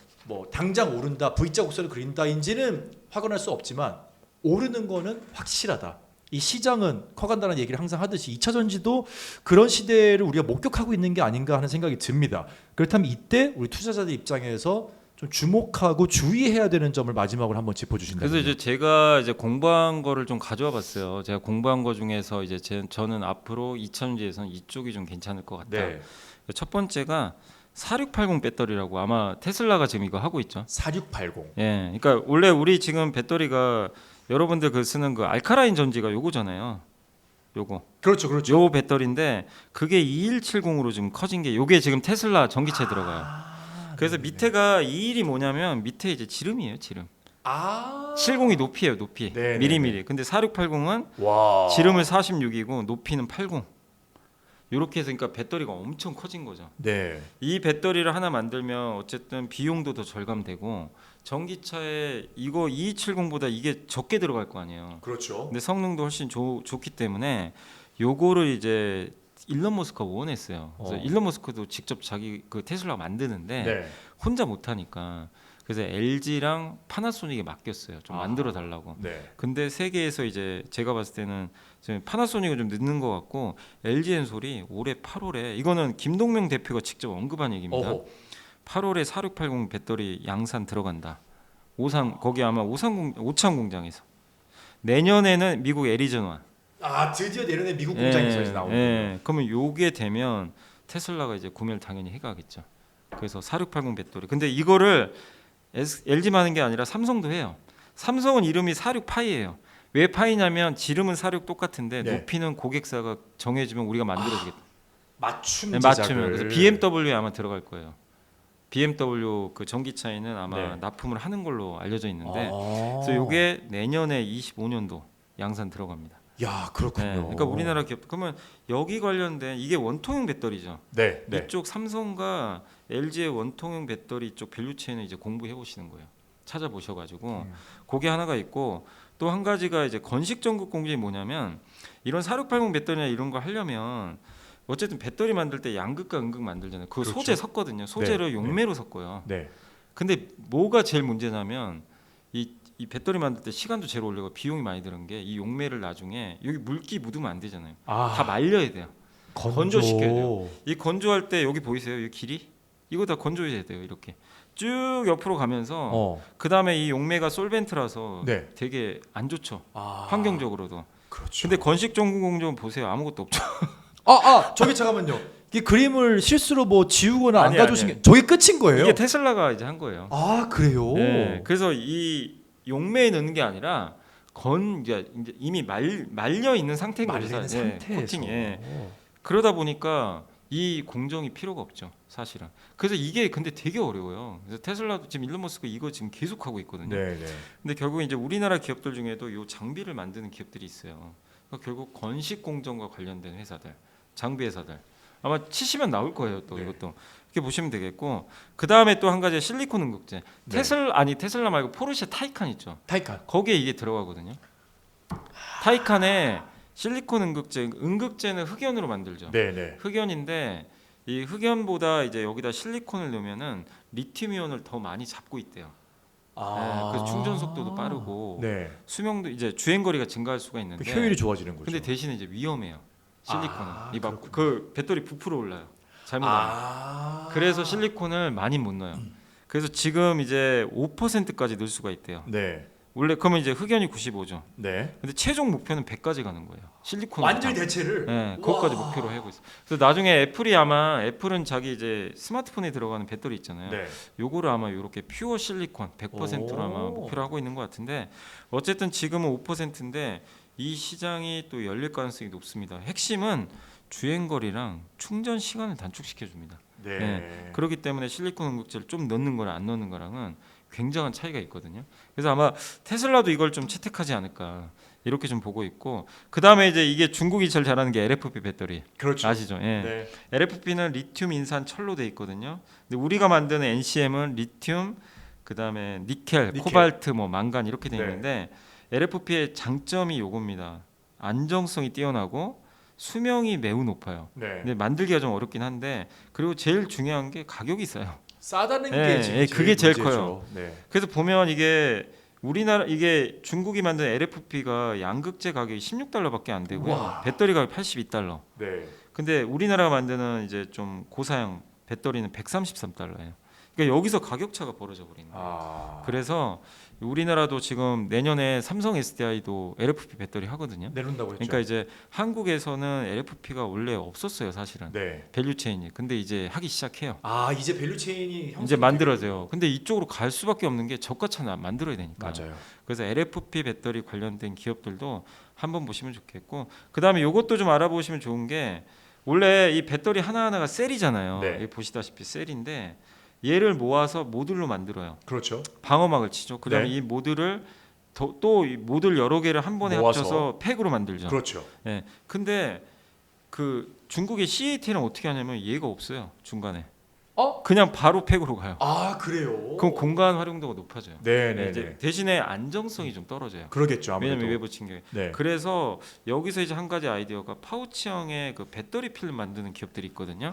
당장 오른다, V자 곡선을 그린다인지는 확언할 수 없지만 오르는 거는 확실하다. 이 시장은 커간다는 얘기를 항상 하듯이 2차 전지도 그런 시대를 우리가 목격하고 있는 게 아닌가 하는 생각이 듭니다. 그렇다면 이때 우리 투자자들 입장에서 좀 주목하고 주의해야 되는 점을 마지막으로 한번 짚어주신다면. 그래서 이제 제가 이제 공부한 거를 좀 가져와 봤어요. 제가 공부한 거 중에서 이제 저는 앞으로 2차 전지에서는 이쪽이 좀 괜찮을 것 같다. 네. 첫 번째가 4680 배터리라고 아마 테슬라가 지금 이거 하고 있죠. 4680. 예, 그러니까 원래 우리 지금 배터리가 여러분들 그 쓰는 그 알카라인 전지가 요거잖아요. 요거. 그렇죠. 요 배터리인데 그게 2170으로 지금 커진 게 요게 지금 테슬라 전기차에 들어가요. 그래서 밑에가 21이 뭐냐면 밑에 이제 지름이에요, 지름. 70이 높이에요, 높이. 네네네. 미리미리. 근데 4680은 와. 지름은 46이고 높이는 80. 요렇게 해서 그러니까 배터리가 엄청 커진 거죠. 네. 이 배터리를 하나 만들면 어쨌든 비용도 더 절감되고 전기차에 이거 2270보다 이게 적게 들어갈 거 아니에요. 그렇죠. 근데 성능도 훨씬 좋기 때문에 요거를 이제 일론 머스크가 원했어요. 그래서 일론 머스크도 직접 자기 그 테슬라 만드는데 네. 혼자 못 하니까 그래서 LG랑 파나소닉에 맡겼어요. 좀 만들어 달라고. 네. 근데 세계에서 이제 제가 봤을 때는 지금 파나소닉은 좀 늦는 것 같고 LG 엔솔이 올해 8월에 이거는 김동명 대표가 직접 언급한 얘기입니다. 어허. 8월에 4680 배터리 양산 들어간다. 거기 아마 오창 공장에서 내년에는 미국 애리조나. 드디어 내년에 미국 공장에서 이제 나오는 거예요. 그러면 요게 되면 테슬라가 이제 구매를 당연히 해가겠죠. 그래서 4680 배터리. 근데 이거를 LG만 하는 게 아니라 삼성도 해요. 삼성은 이름이 46파이예요. 왜 파이냐면 지름은 46 똑같은데 네. 높이는 고객사가 정해주면 우리가 만들어주겠다. 맞춤 네, 제작을. 맞추면 그래서 BMW에 아마 들어갈 거예요. BMW 그 전기차에는 아마 네. 납품을 하는 걸로 알려져 있는데 그래서 아. 이게 내년에 25년도 양산 들어갑니다. 야 그렇군요. 네, 그러니까 우리나라 기업 그러면 여기 관련된 이게 원통형 배터리죠. 네. 이쪽 삼성과 LG의 원통형 배터리 쪽 밸류체인을 이제 공부해 보시는 거예요. 찾아보셔가지고 그게 하나가 있고 또 한 가지가 이제 건식 전국 공정이 뭐냐면 이런 4680 배터리나 이런 거 하려면 어쨌든 배터리 만들 때 양극과 음극 만들잖아요. 그 그렇죠. 소재 섞거든요. 소재를 네, 용매로 섞어요. 네. 근데 뭐가 제일 문제냐면 이 배터리 만들 때 시간도 제일 오래고 비용이 많이 드는 게 이 용매를 나중에 여기 물기 묻으면 안 되잖아요. 다 말려야 돼요. 건조시켜야 돼요. 이 건조할 때 여기 보이세요? 이 길이? 이거 다 건조해야 돼요. 이렇게 쭉 옆으로 가면서 그 다음에 이 용매가 솔벤트라서 네. 되게 안 좋죠. 아, 환경적으로도. 그렇죠. 근데 건식 전구공정 보세요. 아무것도 없죠. 저기 잠깐만요. 이 그림을 실수로 뭐 지우거나 안 아니, 가져오신 아니. 게 저게 끝인 거예요? 이게 테슬라가 이제 한 거예요. 아, 그래요? 네, 그래서 이 용매에 넣는 게 아니라 이제 이미 말려 있는 상태인 거죠. 말리는 사실. 상태에서. 코팅이. 그러다 보니까 이 공정이 필요가 없죠, 사실은. 그래서 이게 근데 되게 어려워요. 그래서 테슬라도 지금 일론 머스크가 이거 지금 계속 하고 있거든요. 네, 네. 근데 결국 이제 우리나라 기업들 중에도 이 장비를 만드는 기업들이 있어요. 그러니까 결국 건식 공정과 관련된 회사들, 장비 회사들. 아마 치시면 나올 거예요. 또 네. 이것도 이렇게 보시면 되겠고, 그 다음에 또 한 가지 실리콘 응급제. 네. 테슬라 말고 포르쉐 타이칸 있죠. 타이칸. 거기에 이게 들어가거든요. 타이칸에 실리콘 응급제는 흑연으로 만들죠. 네, 네. 흑연인데 이 흑연보다 이제 여기다 실리콘을 넣으면은 리튬이온을 더 많이 잡고 있대요. 네, 그래서 충전 속도도 빠르고 네. 수명도 이제 주행 거리가 증가할 수가 있는데 효율이 좋아지는 거죠. 근데 대신에 이제 위험해요. 실리콘은 그렇군요. 그 배터리 부풀어 올라요. 잘못하면. 그래서 실리콘을 많이 못 넣어요. 그래서 지금 이제 5%까지 넣을 수가 있대요. 네. 원래 그러면 이제 흑연이 95죠. 네. 근데 최종 목표는 100까지 가는 거예요. 실리콘 완전히 대체를. 네, 그것까지 목표로 하고 있어. 그래서 나중에 애플은 자기 이제 스마트폰에 들어가는 배터리 있잖아요. 네. 요거를 아마 이렇게 퓨어 실리콘 100%로 아마 목표로 하고 있는 것 같은데 어쨌든 지금은 5%인데 이 시장이 또 열릴 가능성이 높습니다. 핵심은 주행 거리랑 충전 시간을 단축시켜 줍니다. 네. 네. 그렇기 때문에 실리콘 응급제를 좀 넣는 거랑 안 넣는 거랑은 굉장한 차이가 있거든요. 그래서 아마 테슬라도 이걸 좀 채택하지 않을까 이렇게 좀 보고 있고, 그 다음에 이제 이게 중국이 제일 잘하는 게 LFP 배터리. 그렇죠. 아시죠? 예. 네. LFP는 리튬 인산 철로 돼 있거든요. 근데 우리가 만드는 NCM은 리튬, 그 다음에 니켈, 코발트, 뭐 망간 이렇게 돼 네. 있는데 LFP의 장점이 요겁니다. 안정성이 뛰어나고 수명이 매우 높아요. 네. 근데 만들기가 좀 어렵긴 한데, 그리고 제일 중요한 게 가격이 싸요. 싸다는 예, 게 지금 예, 그게 제일 문제죠. 커요. 네. 그래서 보면 이게 중국이 만든 LFP가 양극재 가격이 16달러밖에 안 되고요. 와. 배터리 가격 82달러. 네. 근데 우리나라가 만드는 이제 좀 고사양 배터리는 133달러예요. 그러니까 여기서 가격 차가 벌어져 버리는 거예요. 그래서 우리나라도 지금 내년에 삼성 SDI도 LFP 배터리 하거든요. 내놓는다고 했죠. 그러니까 이제 한국에서는 LFP가 원래 없었어요, 사실은. 네. 밸류 체인이. 근데 이제 하기 시작해요. 이제 밸류 체인이 이제 만들어져요. 근데 이쪽으로 갈 수밖에 없는 게 저가차 만들어야 되니까. 맞아요. 그래서 LFP 배터리 관련된 기업들도 한번 보시면 좋겠고, 그 다음에 이것도 좀 알아보시면 좋은 게 원래 이 배터리 하나하나가 셀이잖아요. 네. 여기 보시다시피 셀인데 얘를 모아서 모듈로 만들어요. 그렇죠. 방어막을 치죠. 그다음에 네. 이 모듈을 또 이 모듈 여러 개를 한 번에 모아서. 합쳐서 팩으로 만들죠. 그렇죠. 예. 근데 그 중국의 CAT는 어떻게 하냐면 얘가 없어요. 중간에. 그냥 바로 팩으로 가요. 그래요. 그럼 공간 활용도가 높아져요. 네, 네, 네, 이제 네. 대신에 안정성이 좀 떨어져요. 그러겠죠. 아무래도. 왜냐면 외부 충격이. 네. 그래서 여기서 이제 한 가지 아이디어가 파우치형의 그 배터리 필름 만드는 기업들이 있거든요.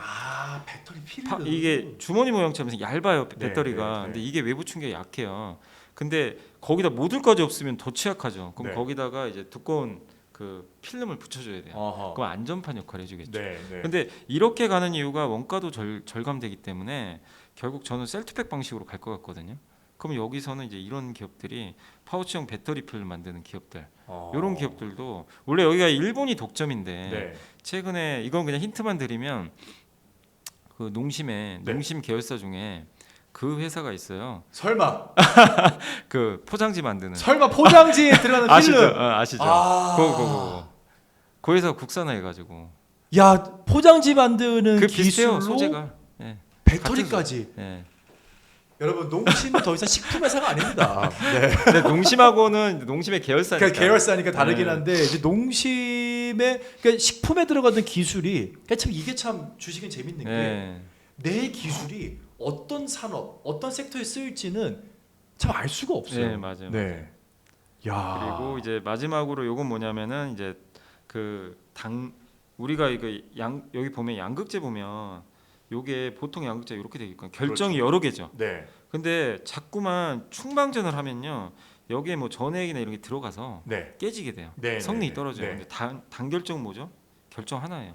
배터리 필름. 이게 주머니 모양처럼 얇아요 배터리가. 네, 네, 네. 근데 이게 외부 충격이 약해요. 근데 거기다 모듈까지 없으면 더 취약하죠. 그럼 네. 거기다가 이제 두꺼운 그 필름을 붙여줘야 돼요. 어허. 그럼 안전판 역할을 해주겠죠. 네, 네. 근데 이렇게 가는 이유가 원가도 절감되기 때문에 결국 저는 셀투팩 방식으로 갈 것 같거든요. 그럼 여기서는 이제 이런 기업들이 파우치형 배터리 필름 만드는 기업들, 이런 기업들도 원래 여기가 일본이 독점인데 네. 최근에 이건 그냥 힌트만 드리면 그 농심의 네. 농심 계열사 중에 그 회사가 있어요. 설마 그 포장지 만드는. 포장지에 들어가는 아시죠? 필름. 아시죠? 그 회사 국산화해가지고 야, 포장지 만드는 그 비슷해요 기술로 소재가. 예. 배터리까지. 예. 여러분, 농심은 더 이상 식품 회사가 아닙니다. 네. 근데 농심하고는 농심의 계열사니까. 그러니까 계열사니까 다르긴 네. 한데 이제 농심의 그러니까 식품에 들어가는 기술이 그러니까 참 이게 참 주식은 재밌는 게 예. 내 기술이 어떤 산업, 어떤 섹터에 쓰일지는 참 알 수가 없어요. 네, 맞아요. 네. 야. 그리고 이제 마지막으로 요건 뭐냐면은 이제 그 우리가 이거 여기 보면 양극재 보면 요게 보통 양극재 이렇게 되어 있거든요. 결정이 그렇죠. 여러 개죠. 네. 근데 자꾸만 충방전을 하면요. 여기에 뭐 전해액이나 이런 게 들어가서 네. 깨지게 돼요. 네, 성능이 네, 떨어져요. 네. 근데 단결정 뭐죠? 결정 하나예요.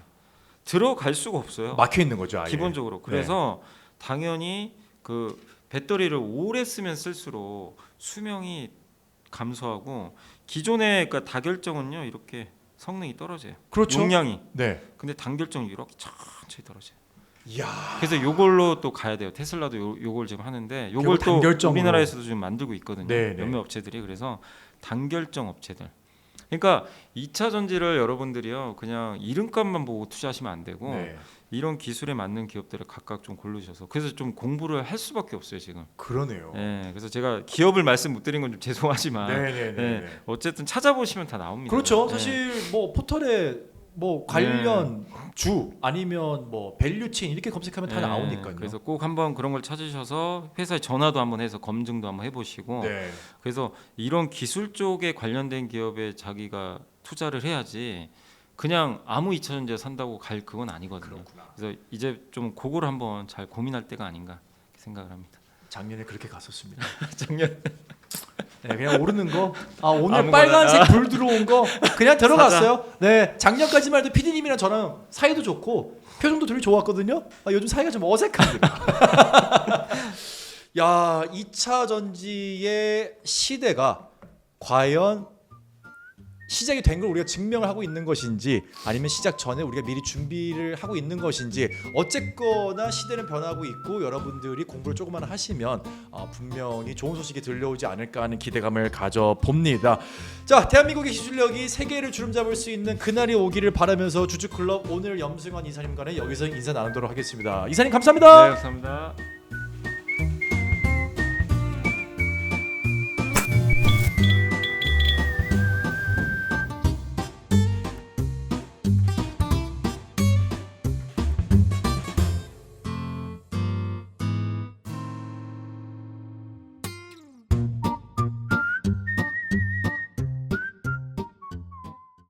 들어갈 수가 없어요. 막혀 있는 거죠, 아예. 기본적으로. 그래서 당연히 그 배터리를 오래 쓰면 쓸수록 수명이 감소하고 기존의 그러니까 다결정은요 이렇게 성능이 떨어져요. 그렇죠. 용량이. 네. 근데 단결정이 이렇게 천천히 떨어져요. 이야. 그래서 요걸로 또 가야 돼요. 테슬라도 요걸 지금 하는데 요걸 결국 또 단결정으로. 우리나라에서도 지금 만들고 있거든요. 네, 네. 몇몇 업체들이. 그래서 단결정 업체들. 그러니까 2차 전지를 여러분들이요 그냥 이름값만 보고 투자하시면 안 되고 네. 이런 기술에 맞는 기업들을 각각 좀 고르셔서 그래서 좀 공부를 할 수밖에 없어요 지금. 그러네요. 예, 그래서 제가 기업을 말씀 못 드린 건 좀 죄송하지만 네네네. 예, 어쨌든 찾아보시면 다 나옵니다. 그렇죠. 예. 사실 뭐 포털에 뭐 관련 주 아니면 뭐 밸류체인 이렇게 검색하면 다 예, 나오니까요. 그래서 꼭 한번 그런 걸 찾으셔서 회사에 전화도 한번 해서 검증도 한번 해보시고 네. 그래서 이런 기술 쪽에 관련된 기업에 자기가 투자를 해야지 그냥 아무 2차 전지에 산다고 갈 그건 아니거든요. 그렇구나. 그래서 이제 좀 그거를 한번 잘 고민할 때가 아닌가 생각을 합니다. 작년에 그렇게 갔었습니다. 작년 네, 그냥 오르는 거. 아 오늘 아무거나. 빨간색 불 들어온 거 그냥 들어갔어요. 네, 작년까지만 해도 PD님이랑 저랑 사이도 좋고 표정도 되게 좋았거든요. 아, 요즘 사이가 좀 어색합니다. 야, 2차 전지의 시대가 과연 시작이 된 걸 우리가 증명을 하고 있는 것인지 아니면 시작 전에 우리가 미리 준비를 하고 있는 것인지 어쨌거나 시대는 변하고 있고 여러분들이 공부를 조금만 하시면 분명히 좋은 소식이 들려오지 않을까 하는 기대감을 가져봅니다. 자, 대한민국의 기술력이 세계를 주름잡을 수 있는 그날이 오기를 바라면서 주주클럽 오늘 염승환 이사님과는 여기서 인사 나누도록 하겠습니다. 이사님 감사합니다. 네, 감사합니다.